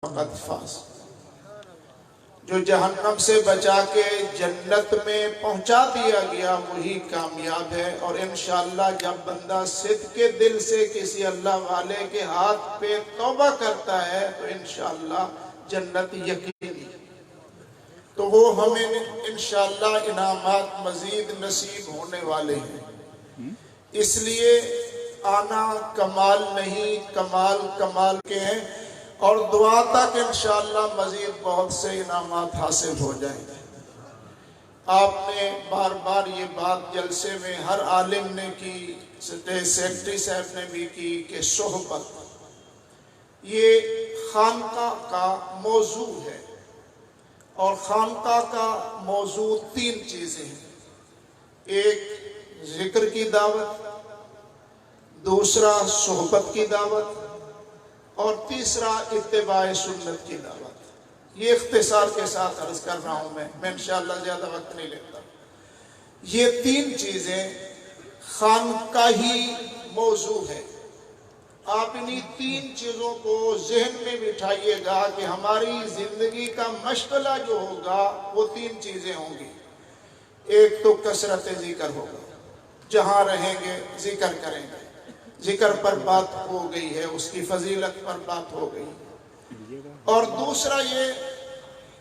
فقد فاز، جو جہنم سے بچا کے جنت میں پہنچا دیا گیا وہی کامیاب ہے۔ اور انشاءاللہ جب بندہ صدق کے دل سے کسی اللہ والے کے ہاتھ پہ توبہ کرتا ہے تو انشاءاللہ جنت یقینی، تو وہ ہمیں انشاءاللہ انعامات مزید نصیب ہونے والے ہیں۔ اس لیے آنا کمال نہیں، کمال کمال کے ہیں، اور دعا تک انشاءاللہ مزید بہت سے انعامات حاصل ہو جائیں گے۔ آپ نے بار بار یہ بات جلسے میں ہر عالم نے کی، سیکرٹری صاحب نے بھی کی کہ صحبت یہ خانقاہ کا موضوع ہے، اور خانقاہ کا موضوع تین چیزیں ہیں۔ ایک ذکر کی دعوت، دوسرا صحبت کی دعوت، اور تیسرا اتباع سنت کی دعوت۔ یہ اختصار کے ساتھ عرض کر رہا ہوں میں انشاءاللہ زیادہ وقت نہیں لیتا۔ یہ تین چیزیں خانقاہی موضوع ہے۔ آپ انہی تین چیزوں کو ذہن میں بٹھائیے گا کہ ہماری زندگی کا مشغلہ جو ہوگا وہ تین چیزیں ہوں گی۔ ایک تو کثرت ذکر ہوگا، جہاں رہیں گے ذکر کریں گے، ذکر پر بات ہو گئی ہے، اس کی فضیلت پر بات ہو گئی۔ اور دوسرا یہ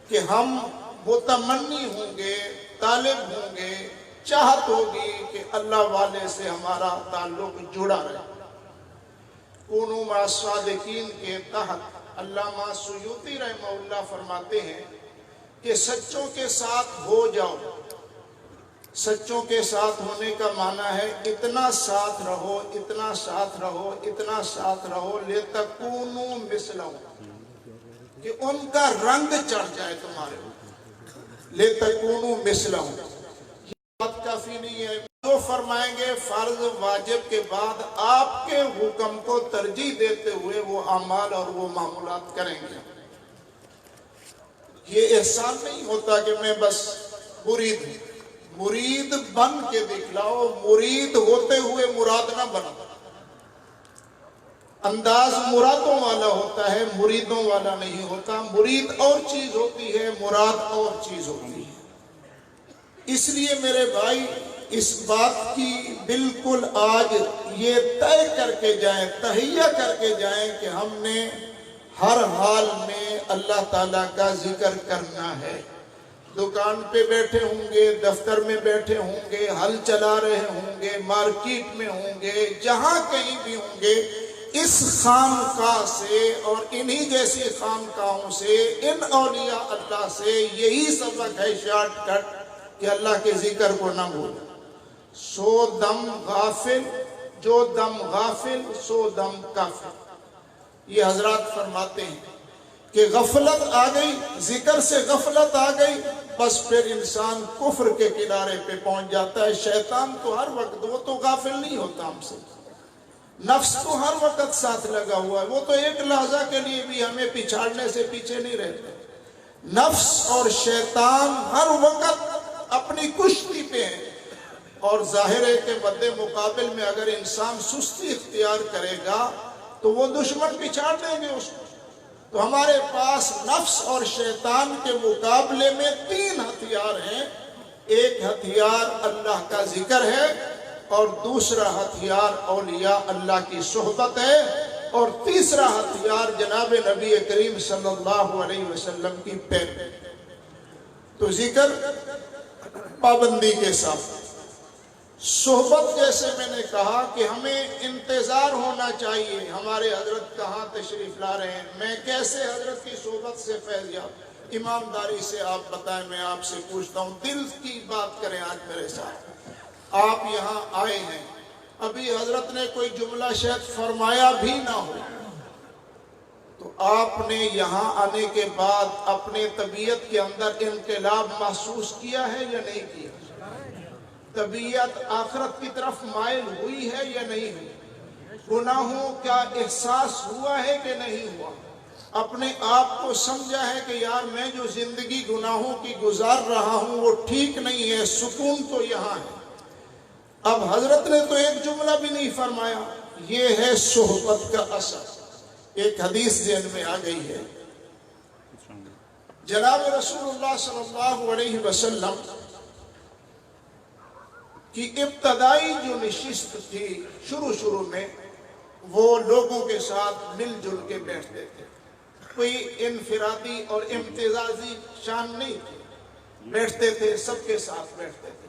کہ ہم متمنی ہوں گے، طالب ہوں گے، چاہت ہوگی کہ اللہ والے سے ہمارا تعلق جڑا رہے۔ کونوا مع الصادقین کے تحت علامہ سیوطی رحمہ اللہ فرماتے ہیں کہ سچوں کے ساتھ ہو جاؤ۔ سچوں کے ساتھ ہونے کا معنی ہے اتنا ساتھ رہو، اتنا ساتھ رہو، اتنا ساتھ رہو لِتَكُونُوا مِثْلَهُ، کہ ان کا رنگ چڑھ جائے تمہارے اوپر۔ لِتَكُونُوا مِثْلَهُ، یہ بات کافی نہیں ہے۔ جو فرمائیں گے فرض واجب کے بعد آپ کے حکم کو ترجیح دیتے ہوئے وہ اعمال اور وہ معمولات کریں گے۔ یہ احسان نہیں ہوتا کہ میں بس مرید ہوں، مرید بن کے دکھلاؤ، مرید ہوتے ہوئے مراد نہ بنا۔ انداز مرادوں والا ہوتا ہے، مریدوں والا نہیں ہوتا۔ مرید اور چیز ہوتی ہے، مراد اور چیز ہوتی ہے۔ اس لیے میرے بھائی اس بات کی بالکل آج یہ طے کر کے جائیں، تہیہ کر کے جائیں کہ ہم نے ہر حال میں اللہ تعالیٰ کا ذکر کرنا ہے۔ دکان پہ بیٹھے ہوں گے، دفتر میں بیٹھے ہوں گے، ہل چلا رہے ہوں گے، مارکیٹ میں ہوں گے، جہاں کہیں بھی ہوں گے، اس خانقاہ سے اور انہی جیسی خانقاہوں سے، ان اولیاء اللہ سے یہی سبق ہے شارٹ کٹ کہ اللہ کے ذکر کو نہ بھولیں۔ سو دم غافل، جو دم غافل سو دم کافر۔ یہ حضرات فرماتے ہیں کہ غفلت آ گئی، ذکر سے غفلت آ گئی، بس پھر انسان کفر کے کنارے پہ پہنچ جاتا ہے۔ شیطان تو ہر وقت، وہ تو غافل نہیں ہوتا ہم سے، نفس تو ہر وقت ساتھ لگا ہوا ہے، وہ تو ایک لحظہ کے لیے بھی ہمیں پچھاڑنے سے پیچھے نہیں رہتا۔ نفس اور شیطان ہر وقت اپنی کشتی پہ ہیں، اور ظاہر ہے کہ مد مقابل میں اگر انسان سستی اختیار کرے گا تو وہ دشمن پچھاڑ دیں گے اس کو۔ تو ہمارے پاس نفس اور شیطان کے مقابلے میں تین ہتھیار ہیں۔ ایک ہتھیار اللہ کا ذکر ہے، اور دوسرا ہتھیار اولیاء اللہ کی صحبت ہے، اور تیسرا ہتھیار جناب نبی کریم صلی اللہ علیہ وسلم کی پیروی۔ تو ذکر پابندی کے ساتھ، صحبت جیسے میں نے کہا کہ ہمیں انتظار ہونا چاہیے ہمارے حضرت کہاں تشریف لا رہے ہیں، میں کیسے حضرت کی صحبت سے فیض یاب۔ ایمانداری سے آپ بتائیں، میں آپ سے پوچھتا ہوں، دل کی بات کریں آج میرے ساتھ۔ آپ یہاں آئے ہیں، ابھی حضرت نے کوئی جملہ شاید فرمایا بھی نہ ہو، تو آپ نے یہاں آنے کے بعد اپنے طبیعت کے اندر انقلاب محسوس کیا ہے یا نہیں کیا؟ طبیعت آخرت کی طرف مائل ہوئی ہے یا نہیں ہوئی؟ گناہوں کا احساس ہوا ہے کہ نہیں ہوا؟ اپنے آپ کو سمجھا ہے کہ یار میں جو زندگی گناہوں کی گزار رہا ہوں وہ ٹھیک نہیں ہے، سکون تو یہاں ہے۔ اب حضرت نے تو ایک جملہ بھی نہیں فرمایا۔ یہ ہے صحبت کا اثر۔ ایک حدیث ذہن میں آ گئی ہے جناب رسول صلی اللہ علیہ وسلم کی ابتدائی جو نشست تھی شروع میں، وہ لوگوں کے ساتھ مل جل کے بیٹھتے تھے، کوئی انفرادی اور امتیازی شان نہیں تھی، بیٹھتے تھے، سب کے ساتھ بیٹھتے تھے،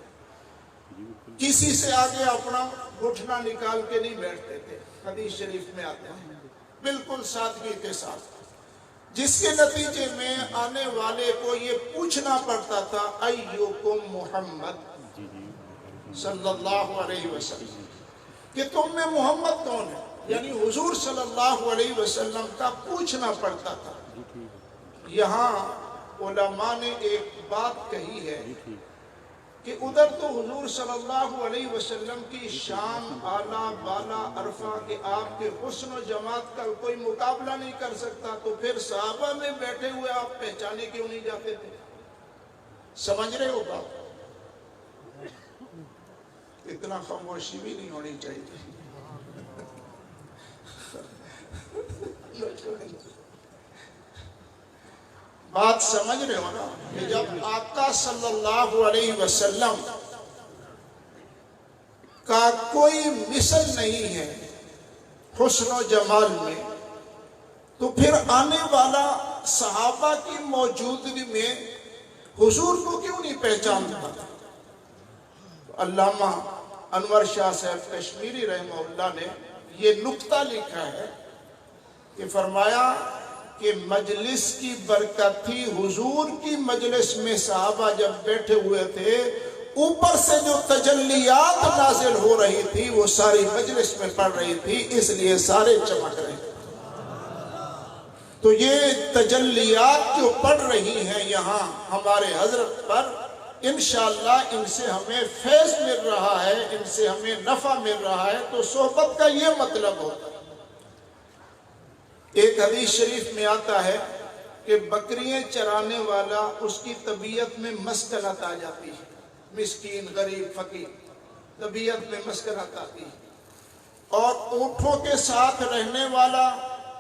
کسی سے آگے اپنا گھٹنا نکال کے نہیں بیٹھتے تھے، حدیث شریف میں آتے ہیں، بالکل سادگی کے ساتھ، جس کے نتیجے میں آنے والے کو یہ پوچھنا پڑتا تھا ایوکم محمد صلی اللہ علیہ وسلم، کہ تم میں محمد کون ہے، یعنی حضور صلی اللہ علیہ وسلم کا پوچھنا پڑتا تھا۔ یہاں علماء نے ایک بات کہی ہے کہ ادھر تو حضور صلی اللہ علیہ وسلم کی شان اعلیٰ بالا عرفہ کہ آپ کے حسن و جمال کا کوئی مقابلہ نہیں کر سکتا، تو پھر صحابہ میں بیٹھے ہوئے آپ پہچانے کیوں نہیں جاتے تھے؟ سمجھ رہے ہو بات؟ اتنا خاموشی بھی نہیں ہونی چاہیے۔ بات سمجھ رہے ہو نا کہ جب آقا صلی اللہ علیہ وسلم کا کوئی مثل نہیں ہے حسن و جمال میں، تو پھر آنے والا صحابہ کی موجودگی میں حضور کو کیوں نہیں پہچانتا؟ علامہ انور شاہ صاحب کشمیری رحمہ اللہ نے یہ نقطہ لکھا ہے کہ فرمایا کہ مجلس کی برکت تھی، حضور کی مجلس میں صحابہ جب بیٹھے ہوئے تھے، اوپر سے جو تجلیات نازل ہو رہی تھی وہ ساری مجلس میں پڑ رہی تھی، اس لیے سارے چمک رہے تھے۔ تو یہ تجلیات جو پڑ رہی ہیں یہاں ہمارے حضرت پر، انشاءاللہ ان سے ہمیں فیض مل رہا ہے، ان سے ہمیں نفع مل رہا ہے، تو صحبت کا یہ مطلب ہوتا ہے۔ ایک حدیث شریف میں آتا ہے کہ بکریاں چرانے والا اس کی طبیعت میں مسکنت آ جاتی ہے، مسکین غریب فقیر طبیعت میں مسکنت آتی ہے، اور اونٹوں کے ساتھ رہنے والا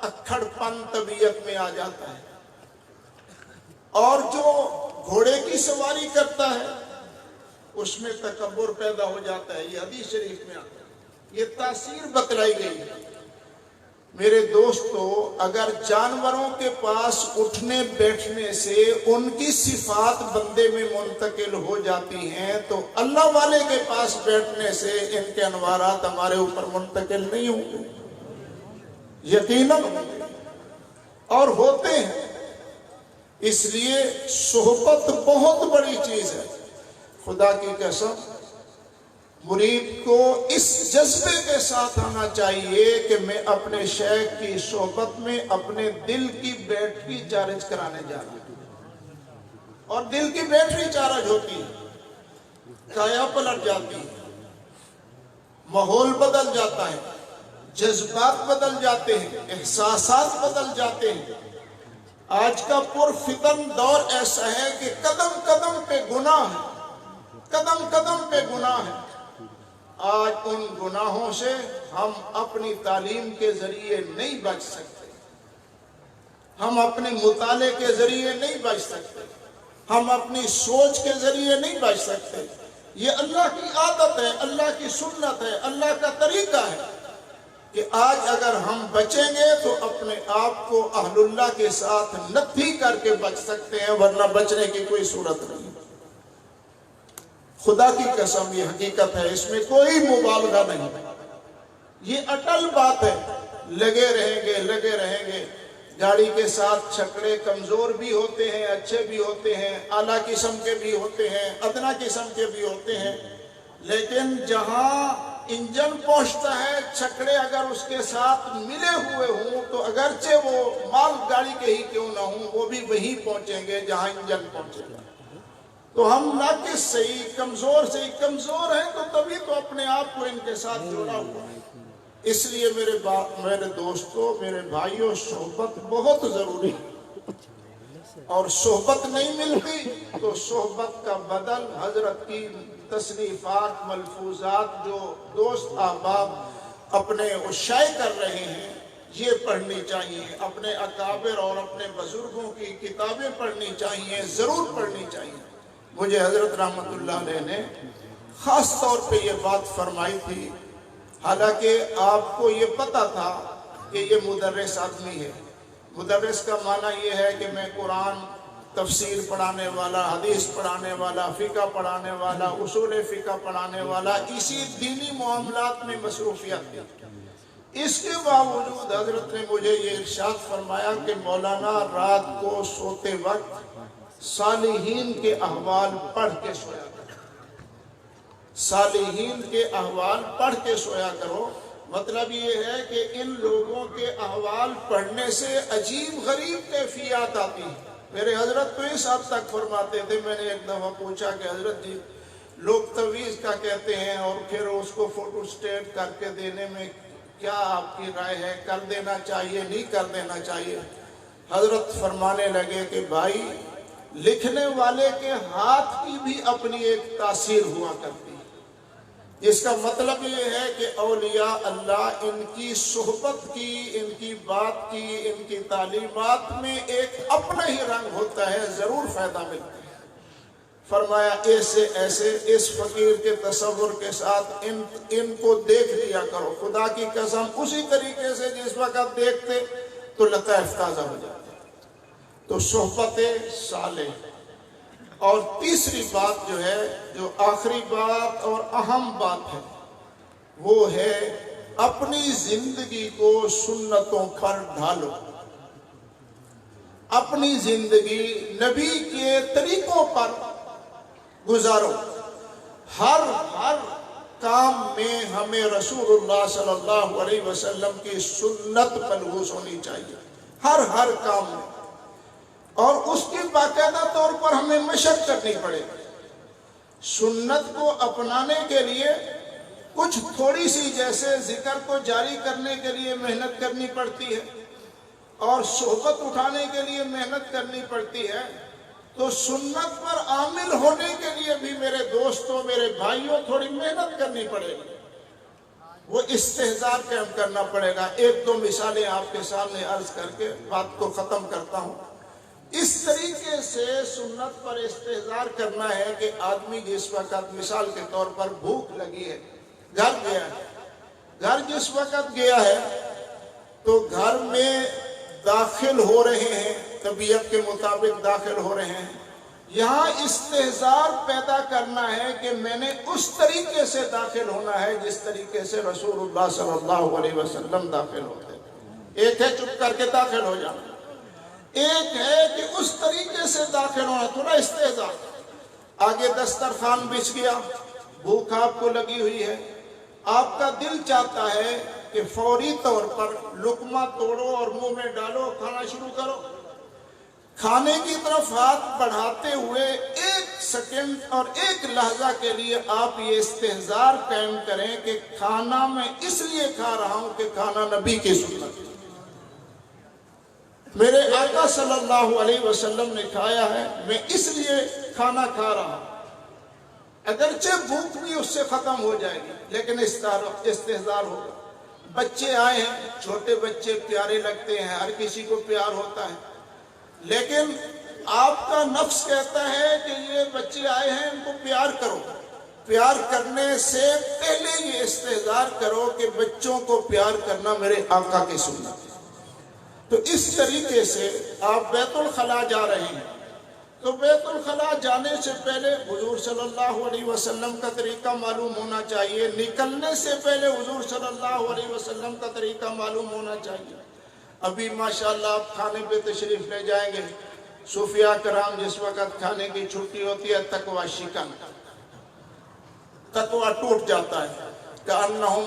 اکھڑ پن طبیعت میں آ جاتا ہے، اور جو گھوڑے کی سواری کرتا ہے اس میں تکبر پیدا ہو جاتا ہے۔ یہ حدیث شریف میں آتا ہے، یہ تاثیر بتلائی گئی ہے۔ میرے دوستو، اگر جانوروں کے پاس اٹھنے بیٹھنے سے ان کی صفات بندے میں منتقل ہو جاتی ہیں، تو اللہ والے کے پاس بیٹھنے سے ان کے انوارات ہمارے اوپر منتقل نہیں ہوں گے، یقیناً اور ہوتے ہیں۔ اس لیے صحبت بہت بڑی چیز ہے۔ خدا کی قسم، مرید کو اس جذبے کے ساتھ آنا چاہیے کہ میں اپنے شیخ کی صحبت میں اپنے دل کی بیٹری چارج کرانے جا رہا ہوں، اور دل کی بیٹری چارج ہوتی ہے، کایا پلٹ جاتی ہے، ماحول بدل جاتا ہے، جذبات بدل جاتے ہیں، احساسات بدل جاتے ہیں۔ آج کا پرفتن دور ایسا ہے کہ قدم قدم پہ گناہ ہے، قدم قدم پہ گناہ ہے۔ آج ان گناہوں سے ہم اپنی تعلیم کے ذریعے نہیں بچ سکتے، ہم اپنے مطالعے کے ذریعے نہیں بچ سکتے، ہم اپنی سوچ کے ذریعے نہیں بچ سکتے۔ یہ اللہ کی عادت ہے، اللہ کی سنت ہے، اللہ کا طریقہ ہے کہ آج اگر ہم بچیں گے تو اپنے آپ کو اہل اللہ کے ساتھ نتھی کر کے بچ سکتے ہیں، ورنہ بچنے کی کوئی صورت نہیں۔ خدا کی قسم یہ حقیقت ہے، اس میں کوئی مبالغہ نہیں، یہ اٹل بات ہے۔ لگے رہیں گے، گاڑی کے ساتھ چھکڑے کمزور بھی ہوتے ہیں، اچھے بھی ہوتے ہیں، اعلیٰ قسم کے بھی ہوتے ہیں، ادنا قسم کے بھی ہوتے ہیں، لیکن جہاں انجن پہنچتا ہے، چھکڑے اگر اس کے ساتھ ملے ہوئے ہوں تو اگرچہ وہ مال گاڑی کے ہی کیوں نہ ہوں، وہ بھی وہیں پہنچیں گے جہاں انجن پہنچے گا۔ تو ہم ناقص سے ہی، کمزور سے ہی کمزور ہیں، تو تبھی تو اپنے آپ کو ان کے ساتھ جوڑا ہوا ہے۔ اس لیے میرے دوستو، میرے بھائیوں، صحبت بہت ضروری ہے، اور صحبت نہیں ملتی تو صحبت کا بدل حضرت کی تصنیفات، ملفوظات جو دوست احباب اپنے شائع کر رہے ہیں، یہ پڑھنی چاہیے، اپنے اکابر اور اپنے بزرگوں کی کتابیں پڑھنی چاہیے، ضرور پڑھنی چاہیے۔ مجھے حضرت رحمت اللہ علیہ نے خاص طور پہ یہ بات فرمائی تھی، حالانکہ آپ کو یہ پتا تھا کہ یہ مدرس آدمی ہے۔ مدرس کا معنی یہ ہے کہ میں قرآن تفسیر پڑھانے والا، حدیث پڑھانے والا، فقہ پڑھانے والا، اصول فقہ پڑھانے والا، اسی دینی معاملات میں مصروفیت دی۔ اس کے باوجود حضرت نے مجھے یہ ارشاد فرمایا کہ مولانا رات کو سوتے وقت صالحین کے احوال پڑھ کے سویا کرو، صالحین کے احوال پڑھ کے سویا کرو۔ مطلب یہ ہے کہ ان لوگوں کے احوال پڑھنے سے عجیب غریب کیفیات آتی ہیں۔ میرے حضرت تو اس حد تک فرماتے تھے، میں نے ایک دفعہ پوچھا کہ حضرت جی لوگ تویز کا کہتے ہیں اور پھر اس کو فوٹو سٹیٹ کر کے دینے میں کیا آپ کی رائے ہے، کر دینا چاہیے نہیں کر دینا چاہیے؟ حضرت فرمانے لگے کہ بھائی لکھنے والے کے ہاتھ کی بھی اپنی ایک تاثیر ہوا کرتی ہے۔ اس کا مطلب یہ ہے کہ اولیاء اللہ ان کی صحبت کی، ان کی بات کی، ان کی تعلیمات میں ایک اپنا ہی رنگ ہوتا ہے، ضرور فائدہ ملتا ہے۔ فرمایا ایسے ایسے اس فقیر کے تصور کے ساتھ ان کو دیکھ لیا کرو، خدا کی قسم اسی طریقے سے جس وقت دیکھتے تو لطائف تازہ ہو جاتے۔ تو صحبت صالح۔ اور تیسری بات جو ہے، جو آخری بات اور اہم بات ہے، وہ ہے اپنی زندگی کو سنتوں پر ڈھالو، اپنی زندگی نبی کے طریقوں پر گزارو۔ ہر کام میں ہمیں رسول اللہ صلی اللہ علیہ وسلم کی سنت ملحوظ ہونی چاہیے، ہر کام میں، اور اس کی باقاعدہ طور پر ہمیں مشق کرنی پڑے گی۔ سنت کو اپنانے کے لیے کچھ تھوڑی سی، جیسے ذکر کو جاری کرنے کے لیے محنت کرنی پڑتی ہے اور صحبت اٹھانے کے لیے محنت کرنی پڑتی ہے، تو سنت پر عامل ہونے کے لیے بھی میرے دوستوں، میرے بھائیوں، تھوڑی محنت کرنی پڑے گی، وہ استحضار قائم کرنا پڑے گا۔ ایک دو مثالیں آپ کے سامنے عرض کر کے بات کو ختم کرتا ہوں۔ اس طریقے سے سنت پر استحضار کرنا ہے کہ آدمی جس وقت مثال کے طور پر بھوک لگی ہے، گھر گیا ہے، گھر جس وقت گیا ہے تو گھر میں داخل ہو رہے ہیں، طبیعت کے مطابق داخل ہو رہے ہیں، یہاں استحضار پیدا کرنا ہے کہ میں نے اس طریقے سے داخل ہونا ہے جس طریقے سے رسول اللہ صلی اللہ علیہ وسلم داخل ہوتے ہیں۔ ایک ہے چپ کر کے داخل ہو جانا، ایک ہے کہ اس طریقے سے داخل ہونا، تھوڑا استحضار۔ آگے دسترخوان بچھ گیا، بھوک آپ کو لگی ہوئی ہے، آپ کا دل چاہتا ہے کہ فوری طور پر لقمہ توڑو اور منہ میں ڈالو، کھانا شروع کرو۔ کھانے کی طرف ہاتھ بڑھاتے ہوئے ایک سیکنڈ اور ایک لحظہ کے لیے آپ یہ استحضار قائم کریں کہ کھانا میں اس لیے کھا رہا ہوں کہ کھانا نبی کی سنت ہے، میرے آقا صلی اللہ علیہ وسلم نے کھایا ہے، میں اس لیے کھانا کھا رہا ہوں۔ اگرچہ بھوک بھی اس سے ختم ہو جائے گی، لیکن استحضار ہوگا۔ بچے آئے ہیں، چھوٹے بچے پیارے لگتے ہیں، ہر کسی کو پیار ہوتا ہے، لیکن آپ کا نفس کہتا ہے کہ یہ بچے آئے ہیں، ان کو پیار کرو۔ پیار کرنے سے پہلے یہ استحضار کرو کہ بچوں کو پیار کرنا میرے آقا کی سنت ہے۔ تو اس طریقے سے آپ بیت الخلاء جا رہے ہیں، تو بیت الخلاء جانے سے پہلے حضور صلی اللہ علیہ وسلم کا طریقہ معلوم ہونا چاہیے، نکلنے سے پہلے حضور صلی اللہ علیہ وسلم کا طریقہ معلوم ہونا چاہیے۔ ابھی ماشاءاللہ آپ کھانے پہ تشریف لے جائیں گے، صوفیاء کرام جس وقت کھانے کی چھٹی ہوتی ہے، تقوی شکن، تقوی ٹوٹ جاتا ہے، کأنہم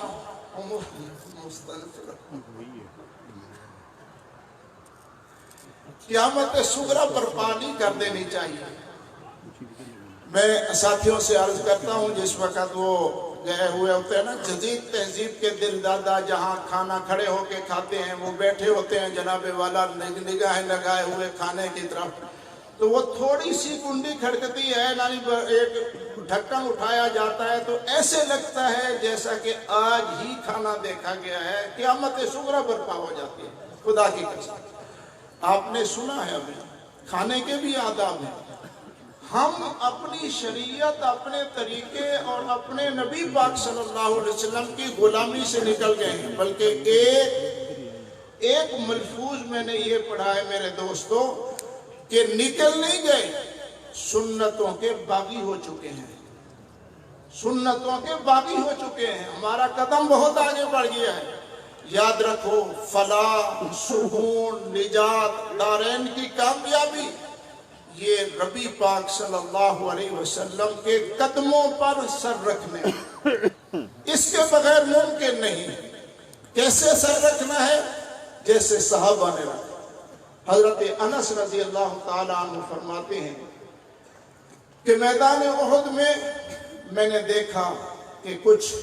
قیامت صغریٰ برپا نہیں کر دینی چاہیے۔ میں ساتھیوں سے عرض کرتا ہوں، جس وقت وہ گئے ہوئے ہوتے ہیں نا جدید تہذیب کے دل دادا، جہاں کھانا کھڑے ہو کے کھاتے ہیں، وہ بیٹھے ہوتے ہیں جناب والا نگاہیں لگائے ہوئے کھانے کی طرف، تو وہ تھوڑی سی کنڈی کھڑکتی ہے، یعنی ایک ڈھکن اٹھایا جاتا ہے تو ایسے لگتا ہے جیسا کہ آج ہی کھانا دیکھا گیا ہے، قیامت صغریٰ برپا ہو جاتی ہے۔ خدا کی قسم آپ نے سنا ہے، ابھی کھانے کے بھی آداب ہیں۔ ہم اپنی شریعت، اپنے طریقے اور اپنے نبی پاک صلی اللہ علیہ وسلم کی غلامی سے نکل گئے ہیں، بلکہ ایک ملفوظ میں نے یہ پڑھا ہے میرے دوستو کہ نکل نہیں گئے، سنتوں کے باغی ہو چکے ہیں، سنتوں کے باغی ہو چکے ہیں۔ ہمارا قدم بہت آگے بڑھ گیا ہے۔ یاد رکھو، فلاح، سکون، نجات، دارین کی کامیابی یہ نبی پاک صلی اللہ علیہ وسلم کے قدموں پر سر رکھنے، اس کے بغیر ممکن نہیں۔ کیسے سر رکھنا ہے؟ جیسے صحابہ نے رکھا۔ حضرت انس رضی اللہ تعالیٰ عنہ فرماتے ہیں کہ میدان احد میں نے دیکھا کہ کچھ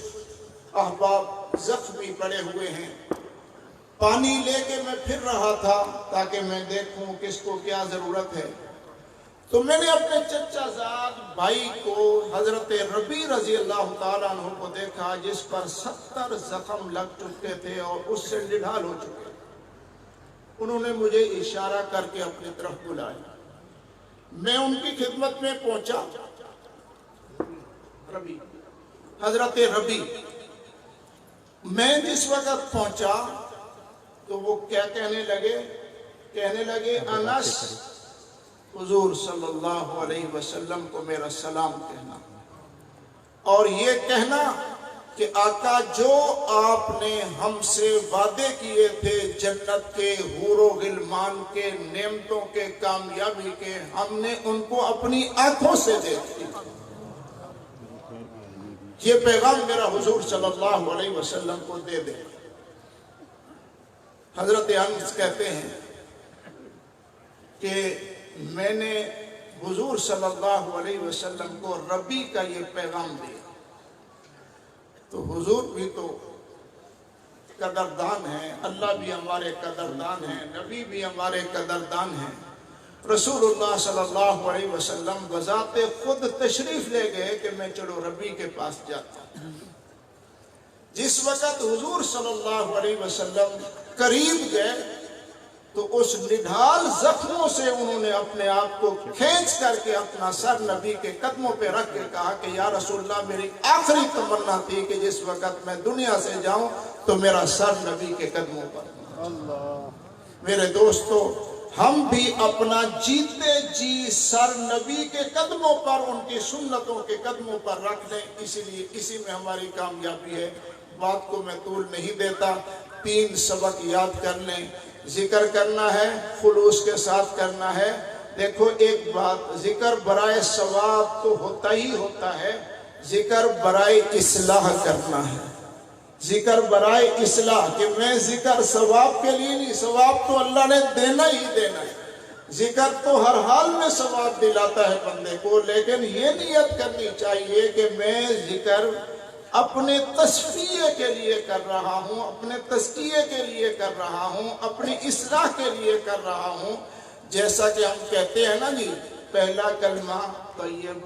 احباب زخمی پڑے ہوئے ہیں، پانی لے کے میں پھر رہا تھا تاکہ میں دیکھوں کس کو کیا ضرورت ہے، تو میں نے اپنے چچا زاد بھائی کو حضرت ربیع رضی اللہ تعالیٰ عنہ کو دیکھا جس پر 70 زخم لگ چکے تھے اور اس سے نڈھال ہو چکے۔ انہوں نے مجھے اشارہ کر کے اپنی طرف بلایا، میں ان کی خدمت میں پہنچا۔ حضرت ربیع، میں جس وقت پہنچا تو وہ کیا کہنے لگے انس، حضور صلی اللہ علیہ وسلم کو میرا سلام کہنا، اور یہ کہنا کہ آقا جو آپ نے ہم سے وعدے کیے تھے جنت کے، حور و غلمان کے، نعمتوں کے، کامیابی کے، ہم نے ان کو اپنی آنکھوں سے دیکھ لیا۔ یہ پیغام میرا حضور صلی اللہ علیہ وسلم کو دے دے۔ حضرت انس کہتے ہیں کہ میں نے حضور صلی اللہ علیہ وسلم کو ربیع کا یہ پیغام دیا تو حضور بھی تو قدردان ہیں، اللہ بھی ہمارے قدردان ہیں، نبی بھی ہمارے قدردان ہیں۔ رسول اللہ صلی اللہ علیہ وسلم بذات خود تشریف لے گئے کہ میں چلو ربیع کے پاس جاتا ہوں۔ جس وقت حضور صلی اللہ علیہ وسلم قریب گئے تو اس نڈھال زخموں سے انہوں نے اپنے آپ کو کھینچ کر کے اپنا سر نبی کے قدموں پہ رکھ کے کہا کہ یا رسول اللہ، میری آخری تمنا تھی کہ جس وقت میں دنیا سے جاؤں تو میرا سر نبی کے قدموں پر۔ میرے دوستو، ہم بھی اپنا جیتے جی سر نبی کے قدموں پر، ان کی سنتوں کے قدموں پر رکھ لیں، اسی میں ہماری کامیابی ہے۔ بات کو میں طول نہیں دیتا، 3 سبق یاد کر لیں۔ ذکر کرنا ہے، خلوص کے ساتھ کرنا ہے۔ دیکھو ایک بات، ذکر برائے ثواب تو ہوتا ہی ہوتا ہے، ذکر برائے اصلاح کرنا ہے۔ ذکر برائے اصلاح، کہ میں ذکر ثواب کے لیے نہیں، ثواب تو اللہ نے دینا ہی دینا ہے۔ ذکر تو ہر حال میں ثواب دلاتا ہے بندے کو، لیکن یہ نیت کرنی چاہیے کہ میں ذکر اپنے تصفیے کے لیے کر رہا ہوں، اپنے تزکیے کے لیے کر رہا ہوں، اپنی اصلاح کے لیے کر رہا ہوں۔ جیسا کہ ہم کہتے ہیں نا جی، پہلا کلمہ طیب،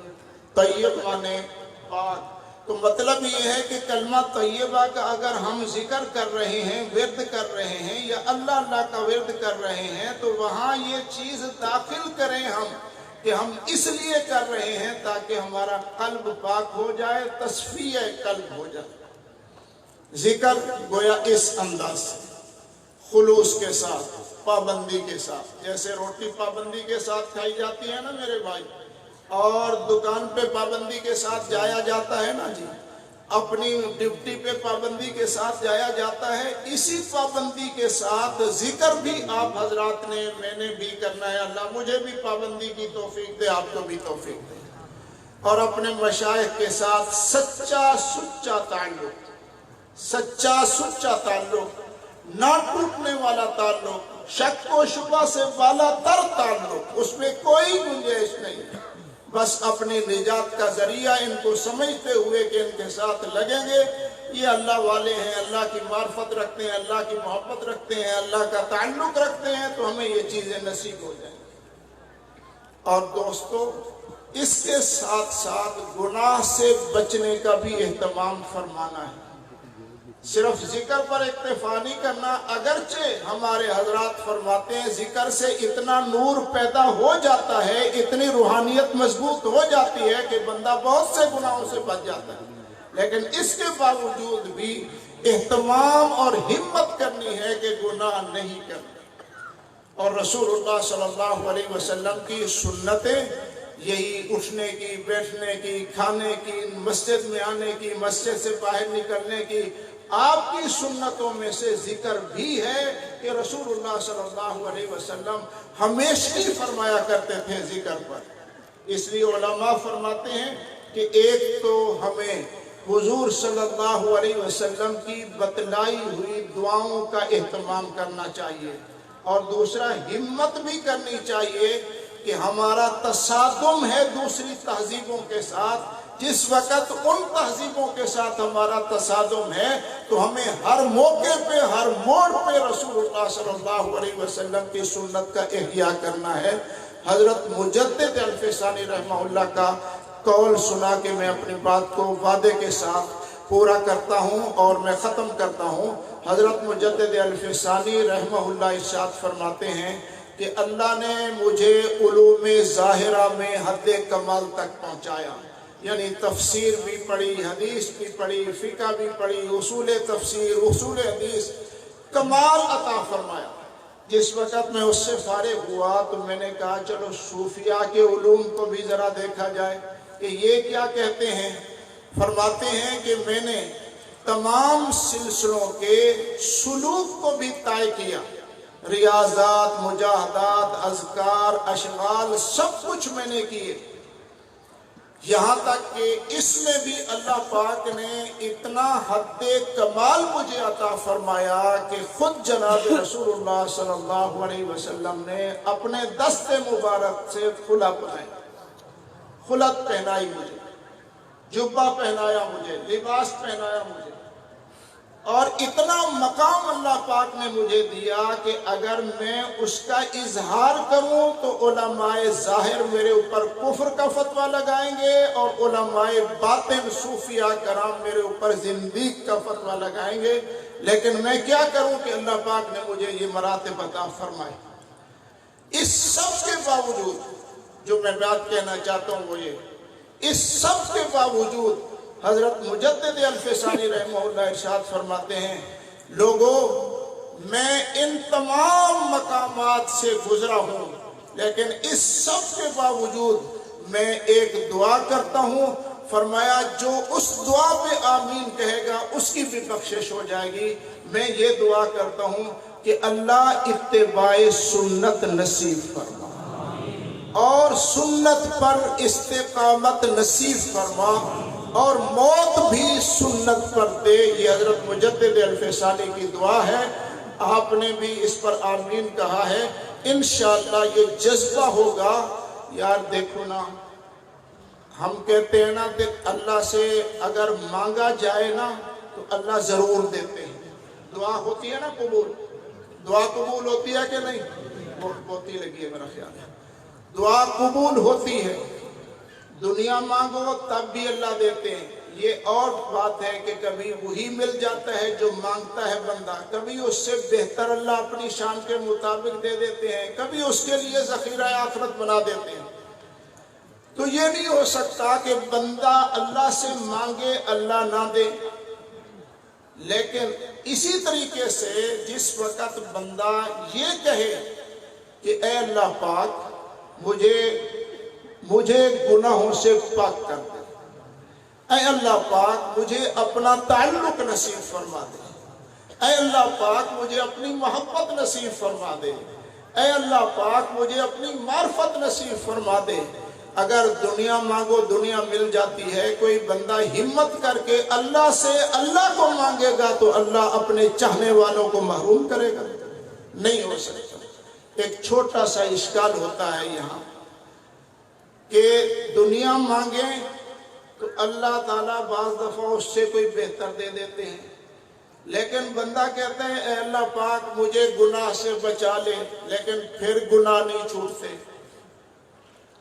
طیب مانے پاک، تو مطلب یہ ہے کہ کلمہ طیبہ کا اگر ہم ذکر کر رہے ہیں، ورد کر رہے ہیں یا اللہ اللہ کا ورد کر رہے ہیں تو وہاں یہ چیز داخل کریں ہم کہ ہم اس لیے کر رہے ہیں تاکہ ہمارا قلب پاک ہو جائے، تصفیہ قلب ہو جائے۔ ذکر گویا اس انداز سے، خلوص کے ساتھ، پابندی کے ساتھ، جیسے روٹی پابندی کے ساتھ کھائی جاتی ہے نا میرے بھائی، اور دکان پہ پابندی کے ساتھ جایا جاتا ہے نا جی، اپنی ڈیوٹی پہ پابندی کے ساتھ جایا جاتا ہے، اسی پابندی کے ساتھ ذکر بھی آپ حضرات نے، میں نے بھی کرنا ہے۔ اللہ مجھے بھی پابندی کی توفیق دے، آپ کو بھی توفیق دے، اور اپنے مشائخ کے ساتھ سچا سچا تعلق، سچا سچا تعلق، نہ ٹوٹنے والا تعلق، شک و شبہ سے والا تر تعلق، اس میں کوئی گنجائش نہیں ہے۔ بس اپنی نجات کا ذریعہ ان کو سمجھتے ہوئے کہ ان کے ساتھ لگیں گے، یہ اللہ والے ہیں، اللہ کی معرفت رکھتے ہیں، اللہ کی محبت رکھتے ہیں، اللہ کا تعلق رکھتے ہیں، تو ہمیں یہ چیزیں نصیب ہو جائیں۔ اور دوستو اس کے ساتھ ساتھ گناہ سے بچنے کا بھی اہتمام فرمانا ہے۔ صرف ذکر پر اکتفا نہیں کرنا، اگرچہ ہمارے حضرات فرماتے ہیں ذکر سے اتنا نور پیدا ہو جاتا ہے، اتنی روحانیت مضبوط ہو جاتی ہے کہ بندہ بہت سے گناہوں سے بچ جاتا ہے، لیکن اس کے باوجود بھی اہتمام اور ہمت کرنی ہے کہ گناہ نہیں کرنا۔ اور رسول اللہ صلی اللہ علیہ وسلم کی سنتیں یہی اٹھنے کی، بیٹھنے کی، کھانے کی، مسجد میں آنے کی، مسجد سے باہر نکلنے کی، آپ کی سنتوں میں سے ذکر بھی ہے کہ رسول اللہ صلی اللہ علیہ وسلم ہمیشہ ہی فرمایا کرتے تھے ذکر پر۔ اس لیے علماء فرماتے ہیں کہ ایک تو ہمیں حضور صلی اللہ علیہ وسلم کی بتلائی ہوئی دعاؤں کا اہتمام کرنا چاہیے، اور دوسرا ہمت بھی کرنی چاہیے کہ ہمارا تصادم ہے دوسری تہذیبوں کے ساتھ، جس وقت ان تہذیبوں کے ساتھ ہمارا تصادم ہے تو ہمیں ہر موقع پہ، ہر موڑ پہ رسول اللہ صلی اللہ علیہ وسلم کی سنت کا احیاء کرنا ہے۔ حضرت مجدد الفسانی رحمہ اللہ کا قول سنا کہ میں اپنی بات کو وعدے کے ساتھ پورا کرتا ہوں اور میں ختم کرتا ہوں۔ حضرت مجدد الفسانی رحمہ اللہ ارشاد فرماتے ہیں کہ اللہ نے مجھے علوم ظاہرہ میں حد کمال تک پہنچایا، یعنی تفسیر بھی پڑھی، حدیث بھی پڑھی، فقہ بھی پڑھی، اصول تفسیر، اصول حدیث، کمال عطا فرمایا۔ جس وقت میں اس سے فارغ ہوا تو میں نے کہا چلو صوفیاء کے علوم کو بھی ذرا دیکھا جائے کہ یہ کیا کہتے ہیں۔ فرماتے ہیں کہ میں نے تمام سلسلوں کے سلوک کو بھی طے کیا، ریاضات، مجاہدات، اذکار، اشغال، سب کچھ میں نے کیے، یہاں تک کہ اس میں بھی اللہ پاک نے اتنا حد کمال مجھے عطا فرمایا کہ خود جناب رسول اللہ صلی اللہ علیہ وسلم نے اپنے دست مبارک سے خلعت پہنائی مجھے، جبہ پہنایا مجھے، لباس پہنایا مجھے، اور اتنا مقام اللہ پاک نے مجھے دیا کہ اگر میں اس کا اظہار کروں تو علماء ظاہر میرے اوپر کفر کا فتویٰ لگائیں گے، اور علماء باطن صوفیاء کرام میرے اوپر زندیق کا فتویٰ لگائیں گے، لیکن میں کیا کروں کہ اللہ پاک نے مجھے یہ مراتب عطا فرمائے۔ اس سب کے باوجود جو میں بات کہنا چاہتا ہوں وہ یہ، اس سب کے باوجود حضرت مجدد الفسانی رحمہ اللہ ارشاد فرماتے ہیں لوگوں میں ان تمام مقامات سے گزرا ہوں، لیکن اس سب کے باوجود میں ایک دعا کرتا ہوں، فرمایا جو اس دعا پہ آمین کہے گا اس کی بھی بخشش ہو جائے گی۔ میں یہ دعا کرتا ہوں کہ اللہ اتباع سنت نصیب فرما اور سنت پر استقامت نصیب فرما، اور موت بھی سنت پر دے۔ یہ حضرت مجدد الفسانی کی دعا ہے، آپ نے بھی اس پر آمین کہا ہے۔ انشاءاللہ یہ جذبہ ہوگا۔ یار دیکھو نا، ہم کہتے ہیں نا کہ اللہ سے اگر مانگا جائے نا تو اللہ ضرور دیتے ہیں۔ دعا ہوتی ہے نا قبول، دعا قبول ہوتی ہے کہ نہیں؟ ہوتی لگی ہے میرا خیال ہے، دعا قبول ہوتی ہے۔ دنیا مانگو تب بھی اللہ دیتے ہیں۔ یہ اور بات ہے کہ کبھی وہی مل جاتا ہے جو مانگتا ہے بندہ، کبھی اس سے بہتر اللہ اپنی شان کے مطابق دے دیتے ہیں، کبھی اس کے لیے ذخیرہ آخرت بنا دیتے ہیں۔ تو یہ نہیں ہو سکتا کہ بندہ اللہ سے مانگے اللہ نہ دے، لیکن اسی طریقے سے جس وقت بندہ یہ کہے کہ اے اللہ پاک مجھے گناہوں سے پاک کر دے، اے اللہ پاک مجھے اپنا تعلق نصیب فرما دے، اے اللہ پاک مجھے اپنی محبت نصیب فرما دے، اے اللہ پاک مجھے اپنی معرفت نصیب فرما دے۔ اگر دنیا مانگو دنیا مل جاتی ہے، کوئی بندہ ہمت کر کے اللہ سے اللہ کو مانگے گا تو اللہ اپنے چاہنے والوں کو محروم کرے گا؟ نہیں ہو سکتا۔ ایک چھوٹا سا اشکال ہوتا ہے یہاں کہ دنیا مانگیں تو اللہ تعالیٰ بعض دفعہ اس سے کوئی بہتر دے دیتے ہیں، لیکن بندہ کہتا ہے اے اللہ پاک مجھے گناہ سے بچا لے، لیکن پھر گناہ نہیں چھوٹتے۔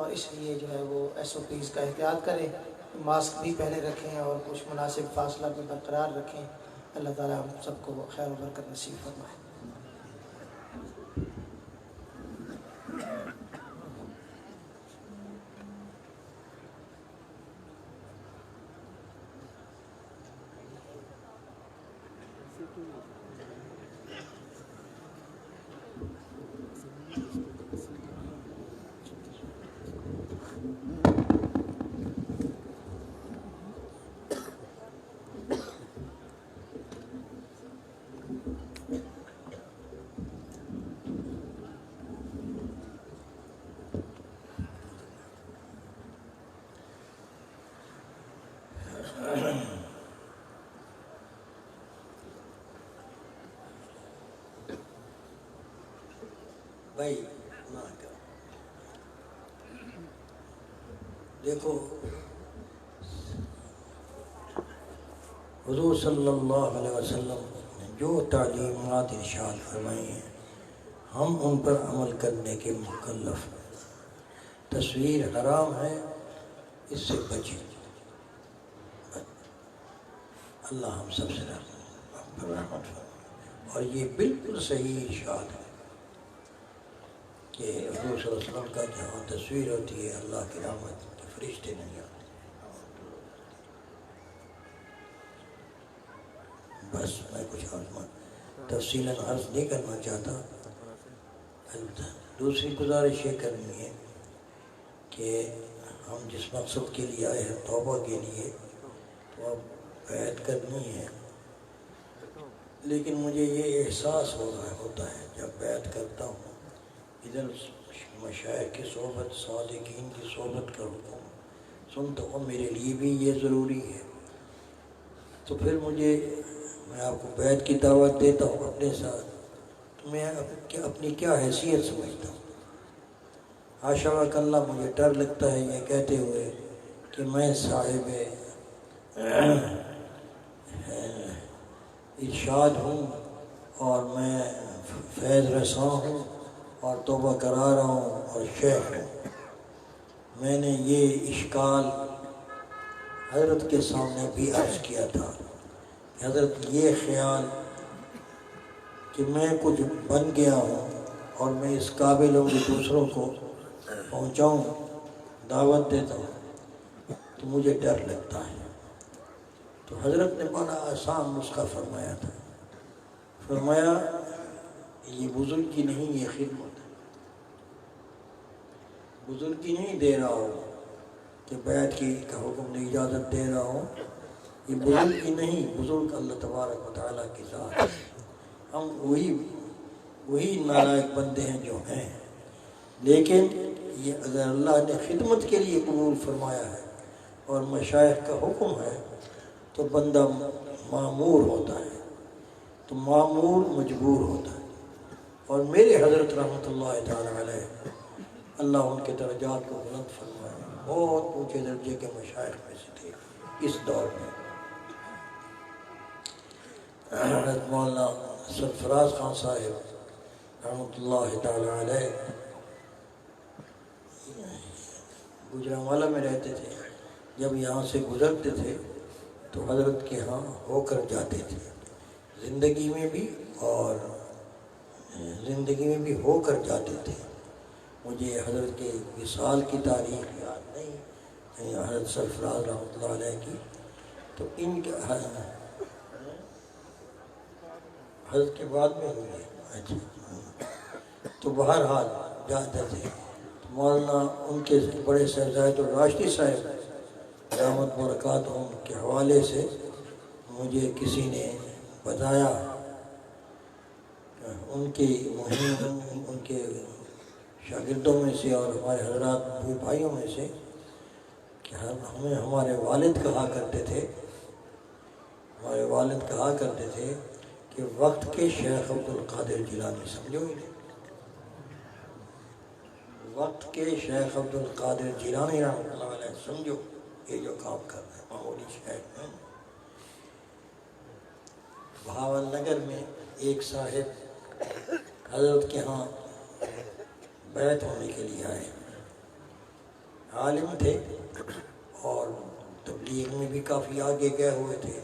اور اس لیے جو ہے وہ SOPs کا احتیاط کریں، ماسک بھی پہنے رکھیں اور کچھ مناسب فاصلہ بھی برقرار رکھیں۔ اللہ تعالیٰ ہم سب کو خیر و برکت نصیب فرمائے۔ بھائی نہ کرو۔ دیکھو حضور صلی اللہ علیہ وسلم نے جو تعلیمات ارشاد فرمائی ہیں ہم ان پر عمل کرنے کے مکلف ہیں۔ تصویر حرام ہے، اس سے بچیں۔ اللہ ہم سب سے رحمت فرمائے۔ اور یہ بالکل صحیح ارشاد ہے کہ حضور صلی اللہ علیہ وسلم کا جہاں تصویر ہوتی ہے اللہ کی رحمت کے فرشتے نہیں آتے۔ بس میں کچھ تفصیلاً عرض نہیں کرنا چاہتا۔ دوسری گزارش یہ کرنی ہے کہ ہم جس مقصد کے لیے آئے ہیں توبہ کے لیے، تو اب بیعت کرنی ہے، لیکن مجھے یہ احساس ہوتا ہے جب بیعت کرتا ہوں، ادھر مشائخ کی صحبت، صادقین کی صحبت کا حکم سنتا ہوں، میرے لیے بھی یہ ضروری ہے، تو پھر میں آپ کو بیعت کی دعوت دیتا ہوں اپنے ساتھ، تو میں اپنی کیا حیثیت سمجھتا ہوں۔ حاشا وکلا مجھے ڈر لگتا ہے یہ کہتے ہوئے کہ میں صاحب ارشاد ہوں اور میں فیض رساں ہوں اور توبہ کرا رہا ہوں اور شیخ ہوں۔ میں نے یہ اشکال حضرت کے سامنے بھی عرض کیا تھا کہ حضرت یہ خیال کہ میں کچھ بن گیا ہوں اور میں اس قابل ہوں کہ دوسروں کو پہنچاؤں، دعوت دیتا ہوں، تو مجھے ڈر لگتا ہے۔ تو حضرت نے بڑا آسان نسخہ فرمایا تھا، فرمایا یہ بزرگی نہیں، یہ خدمت ہے۔ بزرگی نہیں دے رہا ہوں کہ بیعت کی کا حکم نہیں، اجازت دے رہا ہوں، یہ بزرگی نہیں، بزرگ اللہ تبارک و تعالیٰ کی ذات ہے۔ ہم وہی نالائق بندے ہیں جو ہیں، لیکن یہ اگر اللہ نے خدمت کے لیے قبول فرمایا ہے اور مشائخ کا حکم ہے تو بندہ معمور ہوتا ہے، تو معمور مجبور ہوتا ہے۔ اور میرے حضرت رحمۃ اللہ تعالیٰ علیہ، اللہ ان کے درجات کو بلند فرمائے، بہت اونچے درجے کے مشائخ میں سے تھے اس دور میں۔ حضرت مولانا سرفراز خان صاحب رحمۃ اللہ تعالیٰ علیہ گوجرانوالا میں رہتے تھے، جب یہاں سے گزرتے تھے تو حضرت کے ہاں ہو کر جاتے تھے، زندگی میں بھی ہو کر جاتے تھے۔ مجھے حضرت کے وصال کی تاریخ یاد نہیں، حضرت سرفراز رحمۃ اللہ علیہ کی، تو ان کے حضرت کے بعد میں ہوئی ہے، تو بہرحال جاتے تھے۔ مولانا ان کے بڑے صاحبزادے الراشدی صاحب رحمت برکاتہم کے حوالے سے مجھے کسی نے بتایا، ان کی مہم، ان کے شاگردوں میں سے اور ہمارے حضرات بھائیوں میں سے، کہ ہمیں ہمارے والد کہا کرتے تھے کہ وقت کے شیخ عبد القادر جیلانی، سمجھو گے، وقت کے شیخ عبد القادر جیلانی رحمۃ اللہ علیہ، سمجھو یہ جو کام کر رہے ہیں معمولی شیخ ہیں۔ بہاول نگر میں ایک صاحب حضرت کے ہاں بیعت ہونے کے لیے آئے، عالم تھے اور تبلیغ میں بھی کافی آگے گئے ہوئے تھے،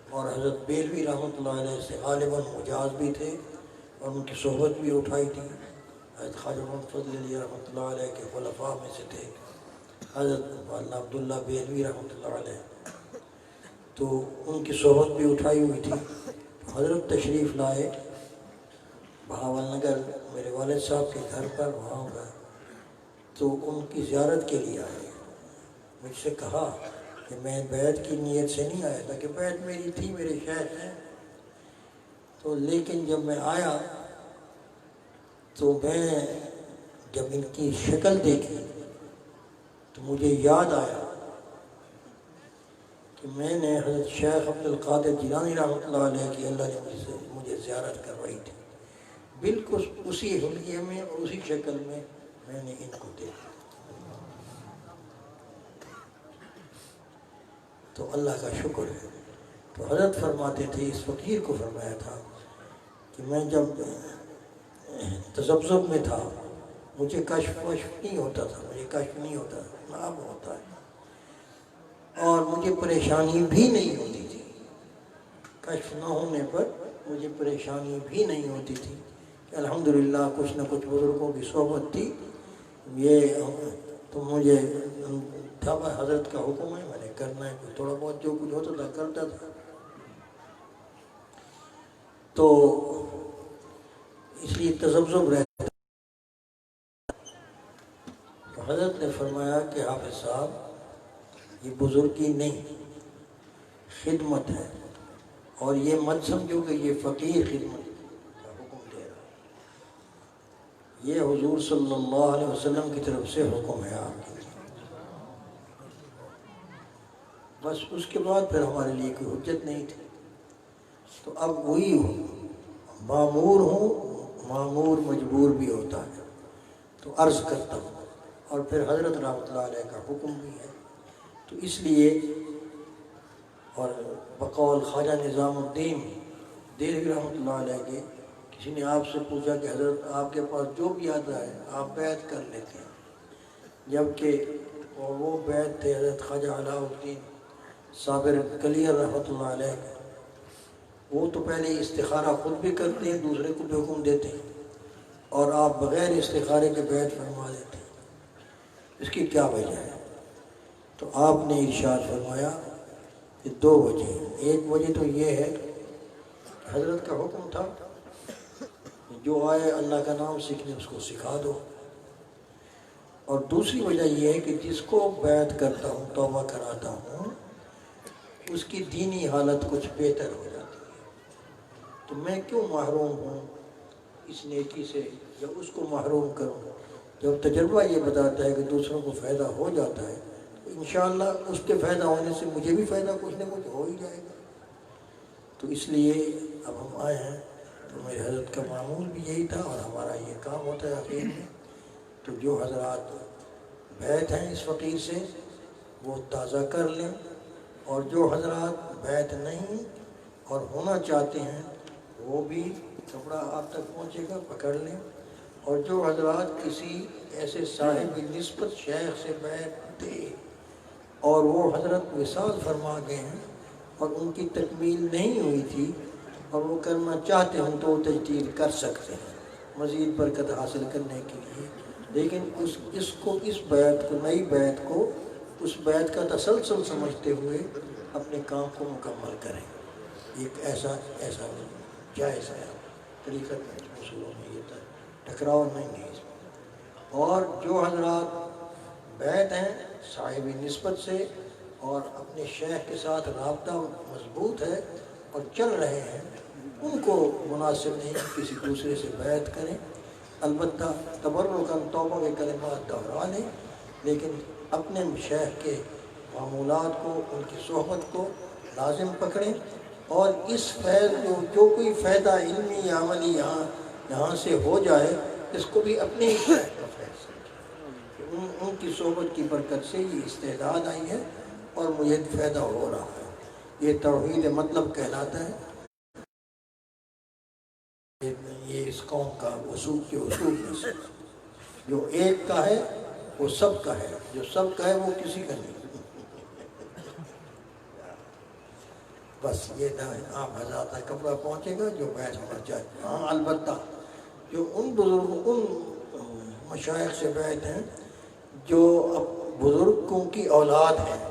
اور حضرت بیلوی رحمۃ اللہ علیہ سے غالباً مجاز بھی تھے اور ان کی صحبت بھی اٹھائی تھی۔ حضرت خواجہ محمد فضل علی رحمۃ اللہ علیہ کے خلفاء میں سے تھے حضرت مولانا عبداللہ بیلوی رحمۃ اللہ علیہ، تو ان کی صحبت بھی اٹھائی ہوئی تھی۔ حضرت تشریف لائے بہاول نگر میرے والد صاحب کے گھر پر، وہاں گئے تو ان کی زیارت کے لیے آئے۔ مجھ سے کہا کہ میں بیعت کی نیت سے نہیں آیا تھا، کہ بیعت میری تھی، میرے شیخ ہیں، تو لیکن جب میں آیا تو میں جب ان کی شکل دیکھی تو مجھے یاد آیا کہ میں نے حضرت شیخ عبد القادر جیلانی رحمۃ اللہ علیہ کی اللہ نے مجھے زیارت کروائی تھی، بالکل اسی حلیے میں اور اسی شکل میں میں نے ان کو دیکھا۔ تو اللہ کا شکر ہے۔ تو حضرت فرماتے تھے، اس فقیر کو فرمایا تھا کہ میں جب تذبذب میں تھا مجھے کشف نہیں ہوتا تھا، نہ اب ہوتا ہے، اور مجھے پریشانی بھی نہیں ہوتی تھی، کشف نہ ہونے پر مجھے پریشانی بھی نہیں ہوتی تھی کہ الحمدللہ کچھ نہ کچھ بزرگوں کی صحبت تھی، یہ تو مجھے تھا حضرت کا حکم ہے، میں نے کرنا ہے، کوئی تھوڑا بہت جو کچھ ہوتا تھا کرتا تھا۔ تو اس لیے تذبذب رہتا۔ تو حضرت نے فرمایا کہ حافظ صاحب یہ بزرگی نہیں، خدمت ہے، اور یہ مت سمجھو کہ یہ فقیر خدمت کا حکم دے رہا ہے، یہ حضور صلی اللہ علیہ وسلم کی طرف سے حکم ہے آپ کے۔ بس اس کے بعد پھر ہمارے لیے کوئی حجت نہیں تھی۔ تو اب وہی معمور ہوں، معمور مجبور بھی ہوتا ہے، تو عرض کرتا ہوں، اور پھر حضرت رحمۃ اللہ علیہ کا حکم بھی ہے، تو اس لیے، اور بقول خواجہ نظام الدین دہلوی رحمۃ اللہ علیہ کے، کسی نے آپ سے پوچھا کہ حضرت آپ کے پاس جو بھی آتا ہے آپ بیعت کر لیتے ہیں، جبکہ وہ بیعت تھے حضرت خواجہ علاء الدین صابر کلیر رحمۃ اللہ علیہ، وہ تو پہلے استخارہ خود بھی کرتے ہیں، دوسرے کو بھی حکم دیتے ہیں، اور آپ بغیر استخارے کے بیعت فرما دیتے ہیں، اس کی کیا وجہ ہے؟ تو آپ نے ارشاد فرمایا کہ دو وجہ ہیں۔ ایک وجہ تو یہ ہے کہ حضرت کا حکم تھا کہ جو آئے اللہ کا نام سیکھنے اس کو سکھا دو، اور دوسری وجہ یہ ہے کہ جس کو بیعت کرتا ہوں، توبہ کراتا ہوں، اس کی دینی حالت کچھ بہتر ہو جاتی ہے، تو میں کیوں محروم ہوں اس نیکی سے، یا اس کو محروم کروں؟ جب تجربہ یہ بتاتا ہے کہ دوسروں کو فائدہ ہو جاتا ہے، تو انشاءاللہ اس کے فائدہ ہونے سے مجھے بھی فائدہ کچھ نہ کچھ ہو ہی جائے گا۔ تو اس لیے اب ہم آئے ہیں، تو میرے حضرت کا معمول بھی یہی تھا، اور ہمارا یہ کام ہوتا ہے اخیر میں، تو جو حضرات بیعت ہیں اس فقیر سے وہ تازہ کر لیں، اور جو حضرات بیعت نہیں اور ہونا چاہتے ہیں وہ بھی کپڑا آپ تک پہنچے گا، پکڑ لیں، اور جو حضرات کسی ایسے صاحب نسبت شیخ سے بیعت دے اور وہ حضرت وصال فرما گئے ہیں اور ان کی تکمیل نہیں ہوئی تھی اور وہ کرنا چاہتے ہیں، تو وہ تجدید کر سکتے ہیں مزید برکت حاصل کرنے کے لیے، لیکن اس بیعت کو، نئی بیعت کو، اس بیعت کا تسلسل سمجھتے ہوئے اپنے کام کو مکمل کریں۔ ایک ایسا جائز ہے طریقہ میں، اصولوں میں یہ ٹکراؤ نہیں ہے اس میں۔ اور جو حضرات بیعت ہیں صاحب نسبت سے اور اپنے شیخ کے ساتھ رابطہ مضبوط ہے اور چل رہے ہیں، ان کو مناسب نہیں کہ کسی دوسرے سے بیعت کریں، البتہ تبرکاً توبہ کے کلمات دہرا لیں، لیکن اپنے شیخ کے معمولات کو، ان کی صحبت کو لازم پکڑیں، اور اس فیض جو کوئی فائدہ علمی یا عملی یہاں سے ہو جائے، اس کو بھی اپنے ہی شیخ کا فیض سمجھیں کہ ان کی صحبت کی برکت سے یہ استعداد آئی ہے اور مجھے فائدہ ہو رہا ہے۔ یہ توحید مطلب کہلاتا ہے، یہ اس قوم کا اصول کے اصول میں سے جو ایک کا ہے وہ سب کا ہے، جو سب کا ہے وہ کسی کا نہیں۔ بس یہ نہ آپ ہزار تک کپڑا پہنچے گا جو بیت ہونا چاہیے۔ ہاں البتہ جو ان بزرگوں، ان مشائخ سے بیت ہیں جو بزرگوں کی اولاد ہیں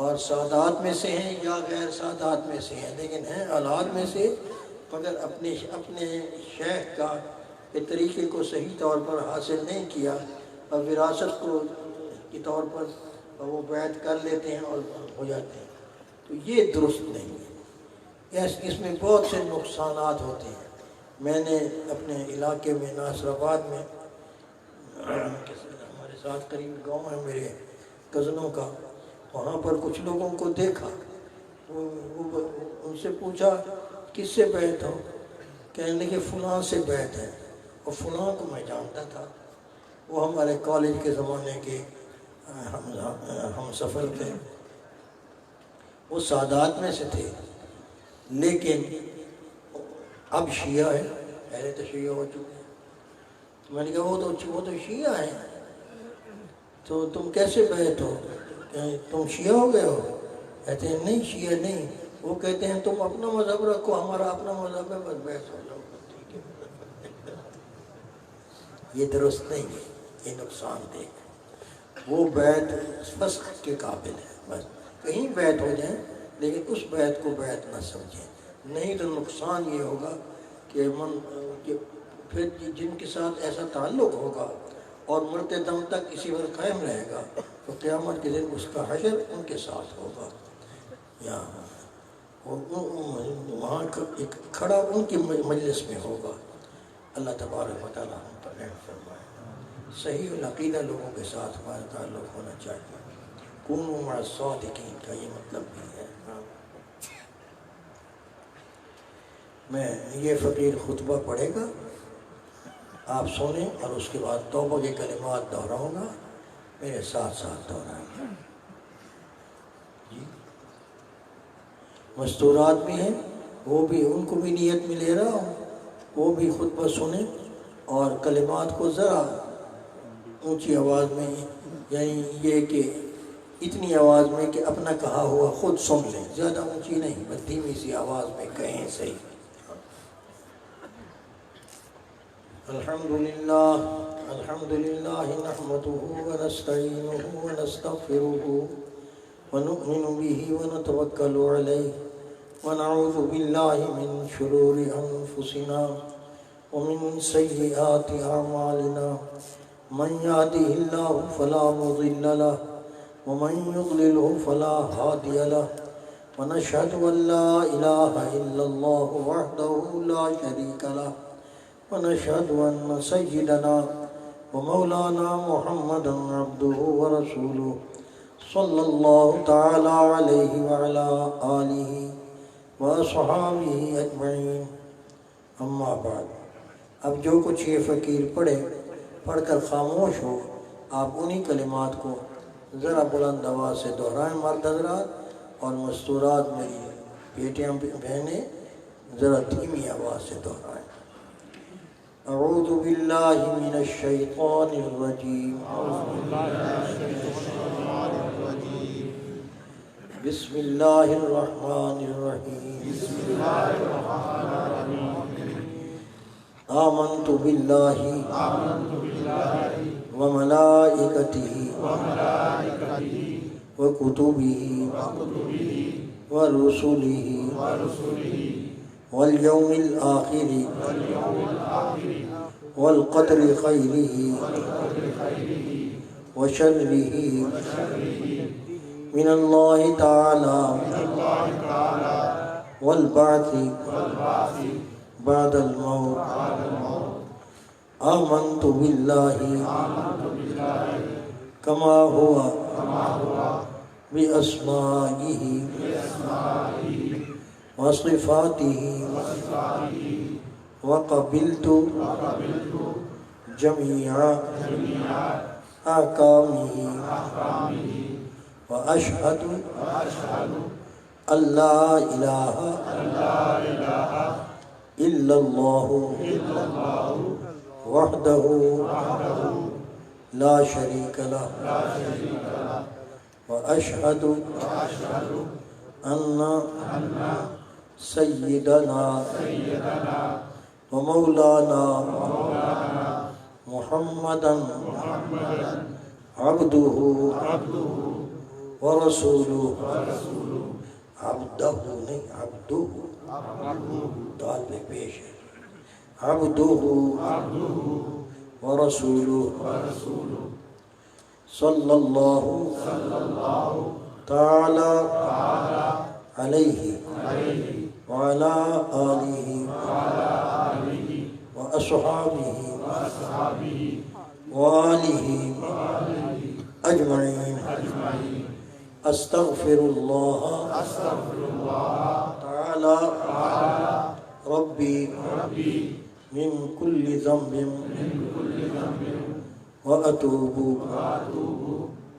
اور سادات میں سے ہیں یا غیر سادات میں سے ہیں، لیکن ہیں اولاد میں سے، مگر اپنے شیخ کا کے طریقے کو صحیح طور پر حاصل نہیں کیا اور وراثت کو کے طور پر وہ بیعت کر لیتے ہیں اور ہو جاتے ہیں، تو یہ درست نہیں ہے۔ اس میں بہت سے نقصانات ہوتے ہیں۔ میں نے اپنے علاقے میں ناصر آباد میں ہمارے ساتھ قریب گاؤں ہے میرے کزنوں کا، وہاں پر کچھ لوگوں کو دیکھا، ان سے پوچھا کس سے بیعت ہو؟ کہنے لگے فلاں سے بیعت ہے، اور فلاں کو میں جانتا تھا، وہ ہمارے کالج کے زمانے کے ہم سفر تھے، وہ سادات میں سے تھے، لیکن اب شیعہ ہے، پہلے تو شیعہ ہو چکے ہیں۔ تو میں نے کہا وہ تو شیعہ ہیں، تو تم کیسے بیعت ہو؟ تم شیعہ ہو گئے ہو؟ کہتے ہیں نہیں شیعہ نہیں، وہ کہتے ہیں تم اپنا مذہب رکھو، ہمارا اپنا مذہب ہے، بس بیعت ہو جاؤ۔ ٹھیک ہے، یہ درست نہیں ہے، یہ نقصان دہ ہے۔ وہ بیعت فسخ کے قابل ہے، بس کہیں بیعت ہو جائیں لیکن اس بیعت کو بیعت نہ سمجھیں، نہیں تو نقصان یہ ہوگا کہ پھر جن کے ساتھ ایسا تعلق ہوگا اور مرتے دم تک اسی پر قائم رہے گا تو قیامت کے دن اس کا حشر ان کے ساتھ ہوگا، یا وہاں ایک کھڑا ان کی مجلس میں ہوگا۔ اللہ تبارک و تعالیٰ ہم پر رحم فرمائے۔ صحیح العقیدہ لوگوں کے ساتھ ہمارا تعلق ہونا چاہیے۔ کونوا مع الصادقین کا یہ مطلب بھی ہے۔ میں یہ فقیر خطبہ پڑھے گا، آپ سنیں اور اس کے بعد توبہ کے کلمات دہراؤں گا، میرے ساتھ ساتھ دہرائیں گے۔ جی مستورات بھی ہیں، وہ بھی ان کو بھی نیت میں لے رہا ہوں، وہ بھی خطبہ سنیں اور کلمات کو ذرا اونچی آواز میں، یعنی یہ کہ اتنی آواز میں کہ اپنا کہا ہوا خود سن لیں، زیادہ اونچی نہیں، بس دھیمی سی آواز میں کہیں صحیح۔ الحمدللہ نحمده ونستعینه ونستغفره ونؤمن به ونتوکل علیہ ونعوذ باللہ من شرور انفسنا ومن سیئات اعمالنا من يهده الله فلا مضل له ومن يضلله فلا هادي له ونشهد ان لا اله الا الله وحده لا شريك له ونشهد ان سيدنا ومولانا محمدا عبده ورسوله صلى الله تعالى عليه وعلى آله وأصحابه أجمعين، اما بعد۔ اب جو کچھ یہ فقیر پڑھ کر خاموش ہو، آپ انہی کلمات کو ذرا بلند آواز سے دہرائیں مرد حضرات، اور مستورات میری بیٹیاں بہنیں ذرا دھیمی آواز سے دہرائیں۔ اعوذ باللہ من الشیطان الرجیم، بسم اللہ الرحمن الرحیم، آمنت باللہ وملائکتہ وکتبہ ورسلہ والیوم الآخر والقدر خیرہ وشرہ من اللہ تعالی والبعث بعد الموت۔ آمنت باللہ کما ہوا باسمائہ وصفاتہ وقبلت جمیع احکامہ واشہد ان لا الہ الا اللہ وحدہ لا شريك له وأشهد أن سيدنا ومولانا محمدا عبده ورسوله عبده نہیں عبده دال میں پیش ہے عبده ورسوله صلی اللہ تعالی علیہ وعلى آلہ وأصحابہ وآلہ اجمعین استغفر اللہ تعالی ربی من كل ذنب وأتوب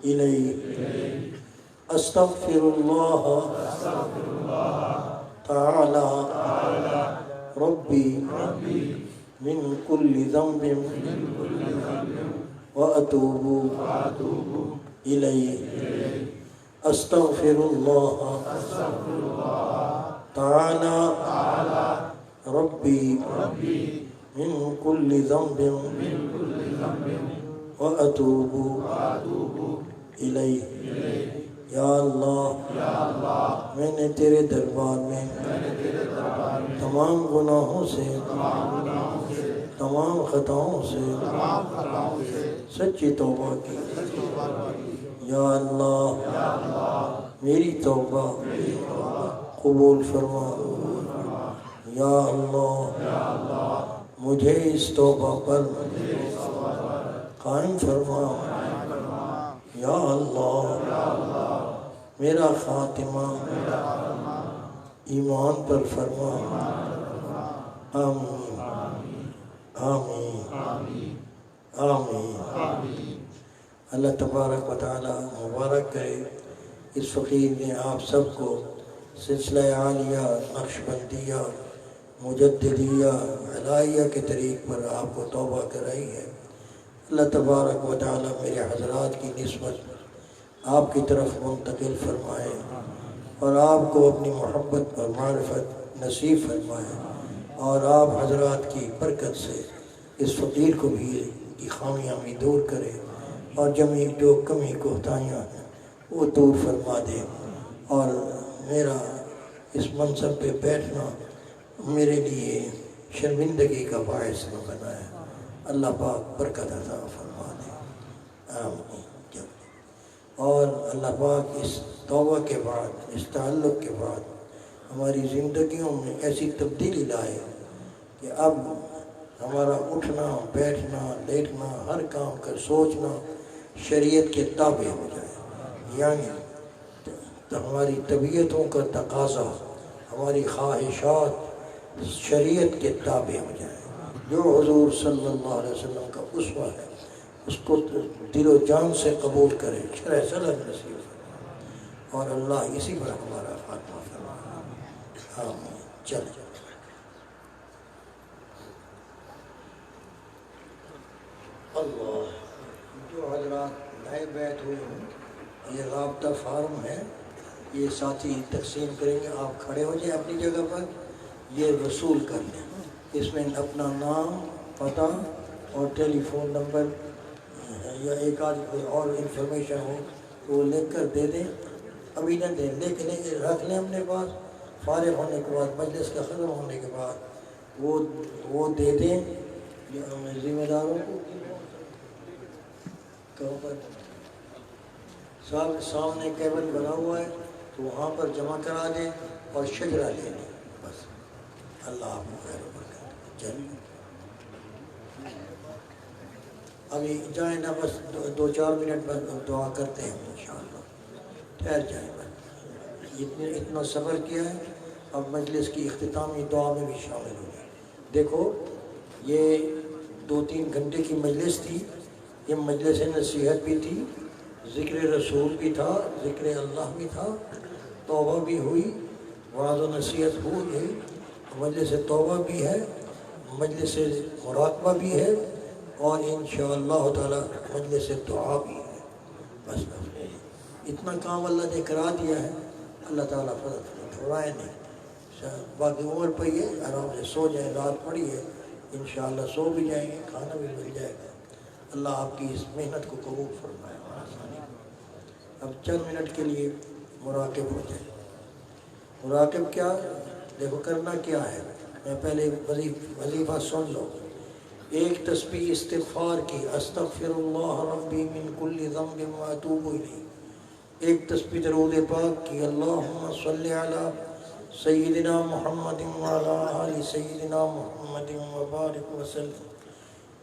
إليه أستغفر الله تعالى ربي من كل ذنب وأتوب إليه أستغفر الله تعالى ربي من كل ذنب وأتوب إليه یا اللہ میں نے تیرے دربار میں تمام گناہوں سے تمام خطاؤں سے سچی توبہ کی یا اللہ میری توبہ قبول فرما یا اللہ مجھے اس توبہ پر قائم فرما یا اللہ میرا خاتمہ ایمان پر فرما آمین آمین آمین اللہ تبارک و تعالی مبارک کرے اس فقیر نے آپ سب کو سلسلہ عالیہ نقشبندیہ مجددیہ علائیہ کے طریق پر آپ کو توبہ کرائی ہے اللہ تبارک و تعالی میرے حضرات کی نسبت آپ کی طرف منتقل فرمائے اور آپ کو اپنی محبت اور معرفت نصیب فرمائے اور آپ حضرات کی برکت سے اس فقیر کو بھی کی خامیاں بھی دور کرے اور جو کمی کوتاہیاں ہیں وہ دور فرما دے اور میرا اس منصب پہ بیٹھنا میرے لیے شرمندگی کا باعث نہ بنائے اللہ پاک برکت عطا فرما دے آمین اور اللہ پاک اس توبہ کے بعد اس تعلق کے بعد ہماری زندگیوں میں ایسی تبدیلی لائے کہ اب ہمارا اٹھنا بیٹھنا لیٹنا ہر کام کر سوچنا شریعت کے تابع ہو جائے یعنی ہماری طبیعتوں کا تقاضا ہماری خواہشات شریعت کے تابع ہو جائے جو حضور صلی اللہ علیہ وسلم کا اسوہ ہے اس کو دل و جان سے قبول کرے شرح صدر نصیب اور اللہ اسی پر ہمارا خاتمہ فرمائے آمین چلیں اللہ جو حضرات نئے بیت ہوئے ہیں یہ رابطہ فارم ہے یہ ساتھی تقسیم کریں گے آپ کھڑے ہو جائیں اپنی جگہ پر یہ وصول کر لیں اس میں اپنا نام پتہ اور ٹیلی فون نمبر یا ایک آدھ کوئی اور انفارمیشن ہو تو وہ لکھ کر دے دیں ابھی نہ دیں لکھ لیں رکھ لیں اپنے پاس فارغ ہونے کے بعد مجلس کا ختم ہونے کے بعد وہ دے دیں ذمہ داروں کو سامنے کیبن بنا ہوا ہے تو وہاں پر جمع کرا دیں اور شجرہ لے لیں بس اللہ آپ کو خیر و برکت چلیے ابھی جائیں نا بس 2-4 منٹ بعد دعا کرتے ہیں انشاءاللہ ٹھہر جائیں بس اتنا صبر کیا ہے اب مجلس کی اختتامی دعا میں بھی شامل ہو گئے دیکھو یہ 2-3 گھنٹے کی مجلس تھی یہ مجلس نصیحت بھی تھی ذکر رسول بھی تھا ذکر اللہ بھی تھا توبہ بھی ہوئی وعظ و نصیحت ہوئی مجلس توبہ بھی ہے مجلس مراقبہ بھی ہے اور انشاءاللہ تعالی مجلس دعا بھی ہے. بس اتنا کام اللہ نے کرا دیا ہے. اللہ تعالیٰ فضل فرمائے نہیں. باقی عمر پہ یہ آرام سے سو جائیں. رات پڑی ہے, انشاءاللہ سو بھی جائیں گے, کھانا بھی مل جائے گا. اللہ آپ کی اس محنت کو قبول فرمائے اور آسانی. اب چند منٹ کے لیے مراقب ہو جائے. مراقب کیا, دیکھو کرنا کیا ہے. میں پہلے وظیفہ سن لو. ایک تسبیح استغفار کی, استغفر اللہ ربی من کل ذنب واتوب الیہ. ایک تسبیح درود پاک کی, اللہم صلی علی سیدنا محمد وعلی آل سیدنا محمد وبارک وسلم.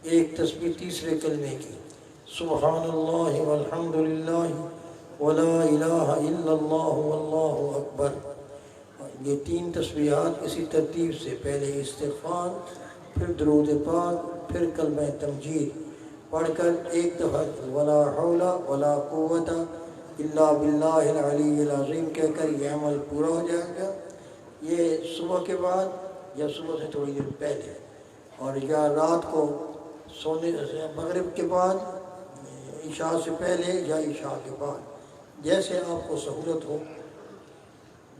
ایک تسبیح تیسرے کلمے کی, سبحان اللہ والحمد للہ ولا الہ الا اللہ واللہ اکبر. یہ 3 تسبیحات اسی ترتیب سے, پہلے استغفار, پھر درود پاک, پھر کلمہ تمجید پڑھ کر ایک دفعہ ولا حول ولا قوت الا باللہ العلی العظیم کہہ کر یہ عمل پورا ہو جائے گا. یہ صبح کے بعد یا صبح سے تھوڑی دیر پہلے, اور یا رات کو سونے سے مغرب کے بعد, عشاء سے پہلے یا عشاء کے بعد, جیسے آپ کو سہولت ہو.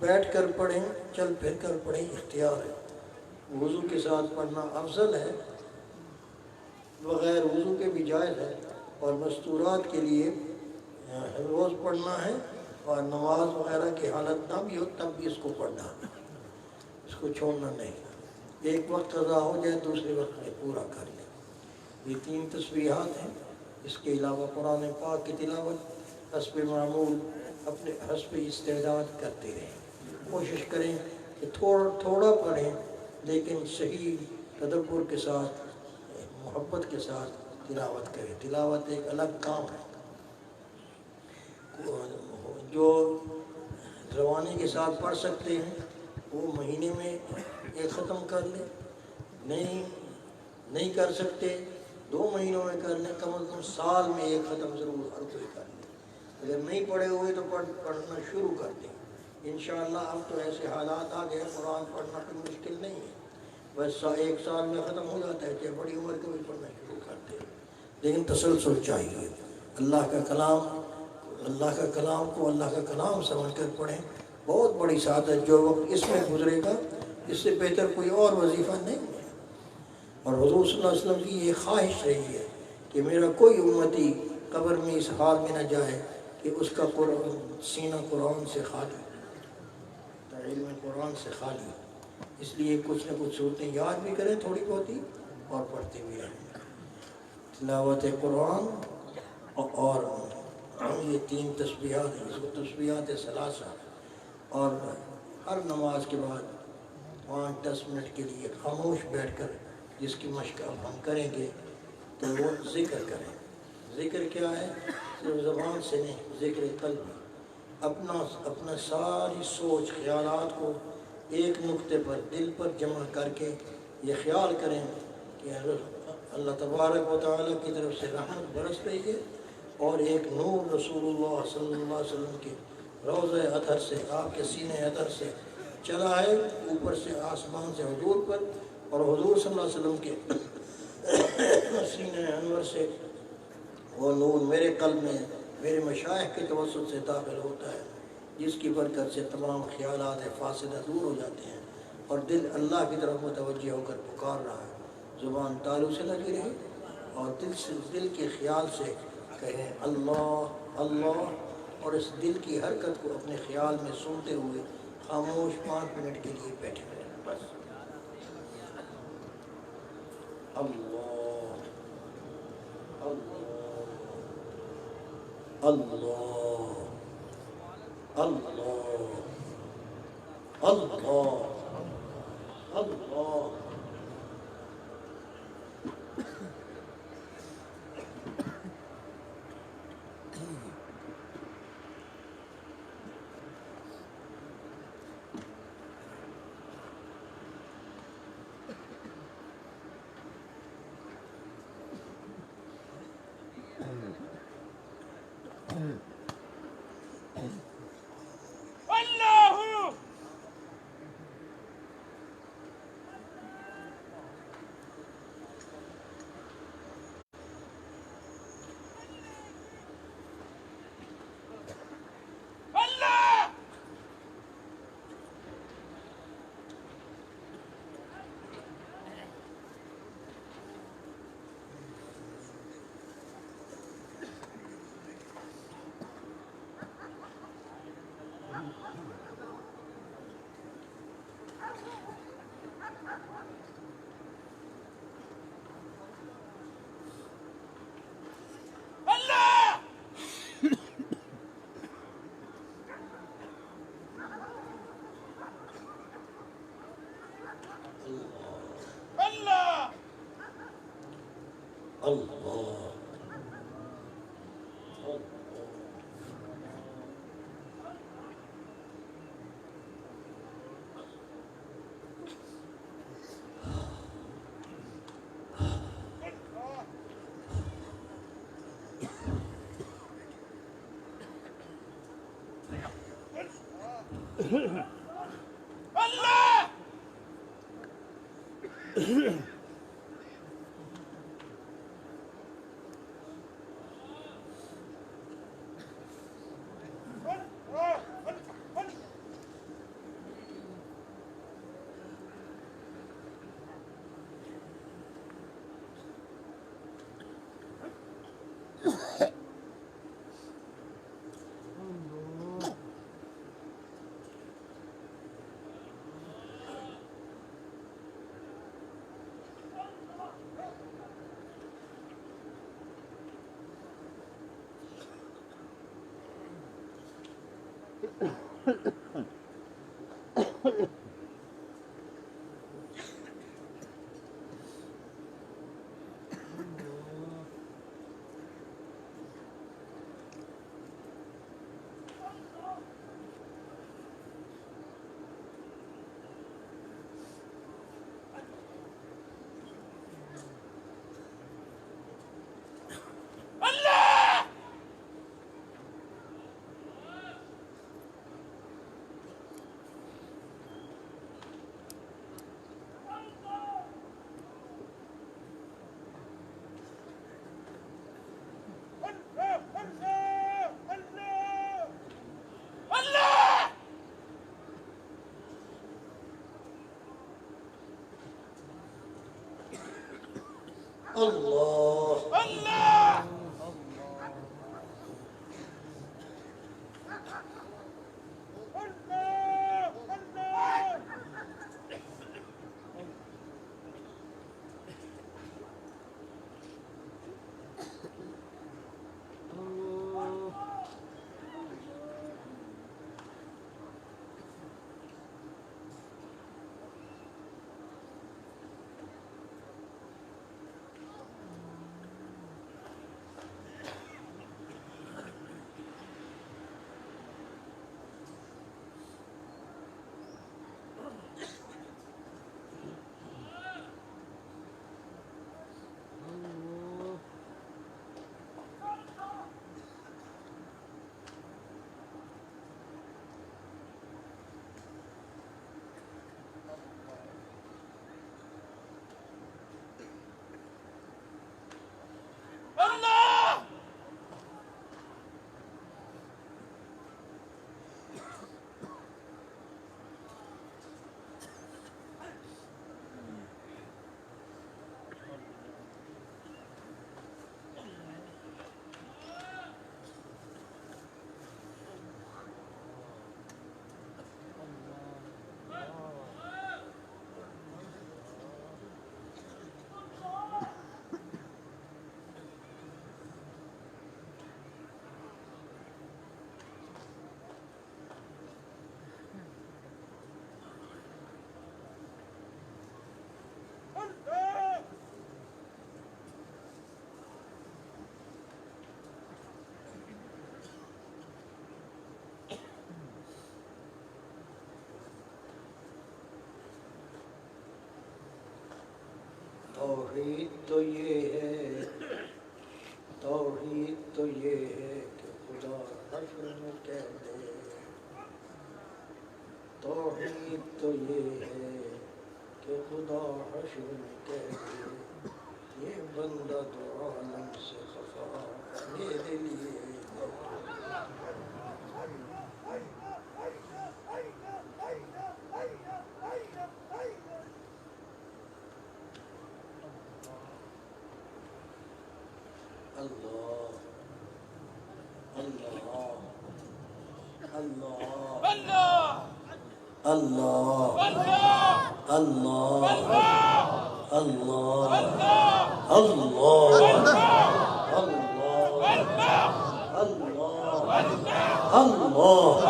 بیٹھ کر پڑھیں, چل پھر کر پڑھیں, اختیار ہے. وضو کے ساتھ پڑھنا افضل ہے, بغیر وضو کے بھی جائز ہے. اور مستورات کے لیے روز پڑھنا ہے, اور نماز وغیرہ کی حالت نہ بھی ہو تب بھی اس کو پڑھنا ہے, اس کو چھوڑنا نہیں. ایک وقت قضا ہو جائے دوسرے وقت میں پورا کر لیں. یہ 3 تسبیحات ہیں. اس کے علاوہ قرآن پاک کی تلاوت حسب معمول اپنے حسب استعداد کرتے رہیں. کوشش کریں کہ تھوڑا پڑھیں, لیکن صحیح تدبر کے ساتھ, محبت کے ساتھ تلاوت کریں. تلاوت ایک الگ کام ہے. جو روانی کے ساتھ پڑھ سکتے ہیں وہ مہینے میں ایک ختم کر لیں. نہیں کر سکتے 2 مہینوں میں کر لیں. کم از کم سال میں ایک ختم ضرور ہر کوئی کر لیں. اگر نہیں پڑھے ہوئے تو پڑھنا شروع کر دیں. انشاءاللہ اب تو ایسے حالات آ گئے, قرآن پڑھنا کوئی مشکل نہیں ہے. بس 1 سال میں ختم ہو جاتا ہے. چاہے بڑی عمر کے بھی پڑھنا شروع کر دیں, لیکن تسلسل چاہیے. اللہ کا کلام کو اللہ کا کلام سمجھ کر پڑھیں. بہت بڑی سعادت. جو وقت اس میں گزرے گا اس سے بہتر کوئی اور وظیفہ نہیں ہے. اور حضور صلی اللہ علیہ وسلم کی یہ خواہش رہی ہے کہ میرا کوئی امتی قبر میں اس حال میں نہ جائے کہ اس کا سینہ قرآن سے خالی, علم قرآن سے خالی. اس لیے کچھ نہ کچھ صورتیں یاد بھی کریں تھوڑی بہت ہی, اور پڑھتے بھی رہیں. تلاوت قرآن اور یہ 3 تسبیحات ہیں, اس کو تسبیحات ثلاثہ. اور ہر نماز کے بعد 5-10 منٹ کے لیے خاموش بیٹھ کر, جس کی مشق اب ہم کریں گے, تو وہ ذکر کریں. ذکر کیا ہے؟ صرف زبان سے نہیں, ذکر قلبی. اپنا ساری سوچ خیالات کو ایک نقطے پر, دل پر جمع کر کے یہ خیال کریں کہ اللہ تبارک و تعالیٰ کی طرف سے رحمت برس رہی ہے, اور ایک نور رسول اللہ صلی اللہ علیہ وسلم کے روضہ اطہر سے, آپ کے سینے اطہر سے چلا ہے اوپر سے آسمان سے حضور پر, اور حضور صلی اللہ علیہ وسلم کے سینے انور سے وہ نور میرے قلب میں میرے مشائخ کے توسط سے داخل ہوتا ہے, جس کی برکت سے تمام خیالات فاسدہ دور ہو جاتے ہیں, اور دل اللہ کی طرف متوجہ ہو کر پکار رہا ہے. زبان تالو سے لگی رہے, اور دل کے خیال سے کہیں اللہ اللہ, اور اس دل کی حرکت کو اپنے خیال میں سنتے ہوئے خاموش 5 منٹ کے لیے بیٹھے رہیں. بس اللہ اللہ اللہ اللہ اللہ. اللہ اللہ توحید تو یہ ہے، توحید تو یہ ہے کہ خدا حشر میں کہہ دے، توحید تو یہ ہے کہ خدا حشر میں کہہ دے، یہ بندہ تو عالم سے خفا میرے لیے اللہ اللہ اللہ اللہ اللہ اللہ اللہ اللہ اللہ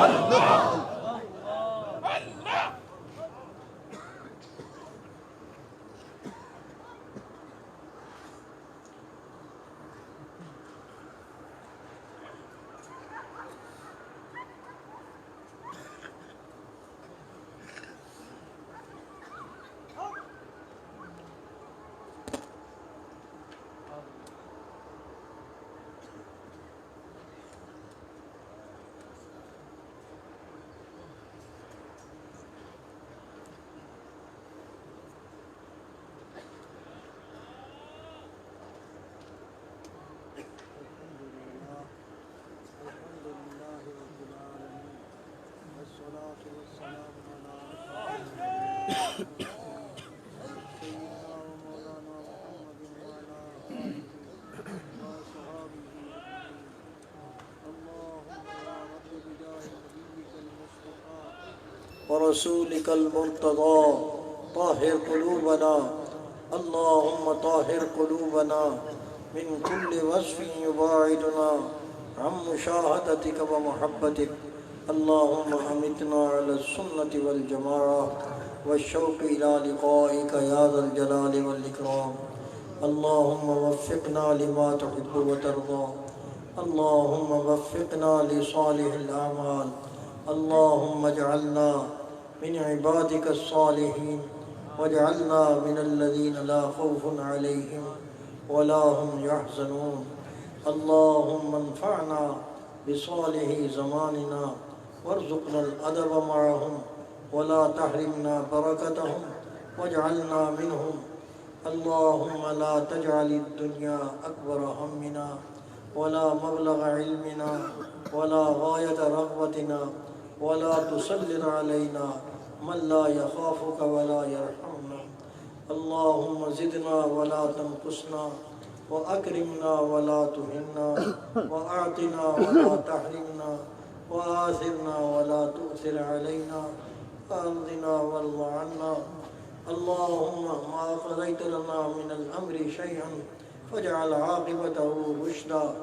ورسولك المرتضى طاهر قلوبنا اللهم طاهر قلوبنا من كل وصف يباعدنا عن مشاهدتك ومحبتك اللهم أمتنا على السنة والجماعة والشوق إلى لقائك يا ذا الجلال والإكرام اللهم وفقنا لما تحب وترضى اللهم وفقنا لصالح الأعمال اللهم اجعلنا من عبادك الصالحين واجعلنا من الذين لا خوف عليهم ولا هم يحزنون اللهم انفعنا بصالح زماننا وارزقنا الأدب معهم ولا تحرمنا بركتهم واجعلنا منهم اللهم لا تجعل الدنيا أكبر همنا ولا مبلغ علمنا ولا غاية رغبتنا ولا تسلط علينا من لا يخافك ولا يرحمنا اللهم زدنا ولا تنقصنا وأكرمنا ولا تهنا وأعطنا ولا تحرمنا وآثرنا ولا تؤثر علينا أرضنا وارض عنا اللهم ما قضيت لنا من الأمر شيئا فاجعل عاقبته رشدا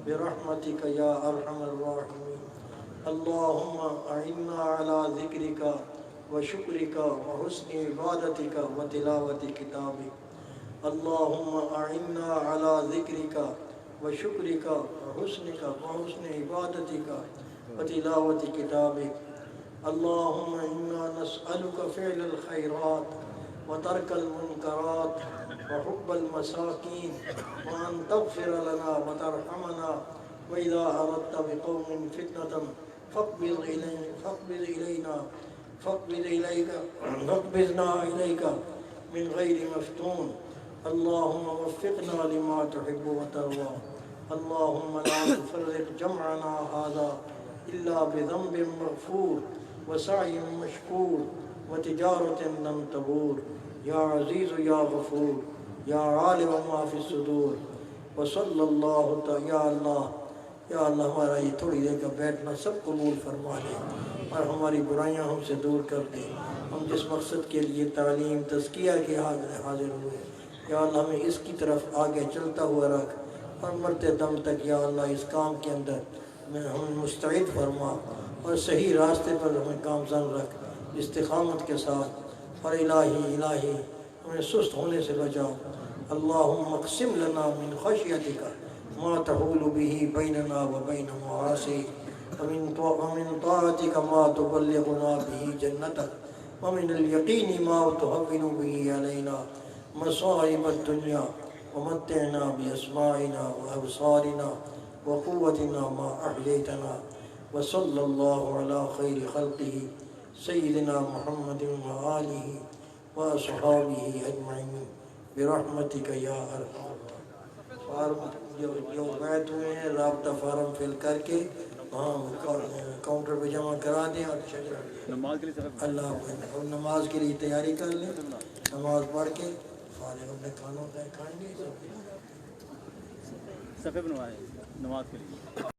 برحمتك يا أرحم الراحمين اللهم أعنا على ذكرك وشكرك وحسن عبادتك وتلاوة كتابك اللهم أعنا على ذكرك وشكرك وحسن عبادتك وتلاوة كتابك اللهم إنا نسألك فعل الخيرات وترك المنكرات وحب المساكين وأن تغفر لنا وترحمنا وإذا أردت بقوم فتنة فاقبضنا إليك من غير مفتون اللهم وفقنا لما تحب وترضى اللهم لا تفرق جمعنا هذا إلا بذنب مغفور وسعي مشكور وتجارة لم تبور يا عزيز يا غفور يا عالم ما في الصدور وصلی اللہ تعالی یا اللہ ہمارا یہ تھوڑی دیر کا بیٹھنا سب قبول فرما لے اور ہماری برائیاں ہم سے دور کر دے ہم جس مقصد کے لیے تعلیم تزکیہ کے حاضر ہوئے یا اللہ ہمیں اس کی طرف آگے چلتا ہوا رکھ اور مرتے دم تک یا اللہ اس کام کے اندر ہمیں مستعد فرما اور صحیح راستے پر ہمیں گامزن رکھ استقامت کے ساتھ اور الہی ہمیں سست ہونے سے بچاؤ اللہم اقسم لنا من خشیتک ما تحول به بیننا وبین معاصیک ومن طاعتک ما تبلغنا به جنتک ومن الیقین ما تهون به علینا مصائب الدنیا ومتعنا بأسماعنا وأبصارنا وقوتنا ما أحييتنا وصلى الله على خير خلقه سيدنا محمد وآله وأصحابه أجمعين برحمتك يا أرحم الراحمين جو بیت ہوئے ہیں رابطہ فارم فل کر کے وہاں کاؤنٹر پہ جمع کرا دیں اور اللہ نماز کے لیے تیاری کر لیں نماز پڑھ کے فارغ اپنے کھانوں کا کھائیں گے صفحے بنوائے نماز کے لیے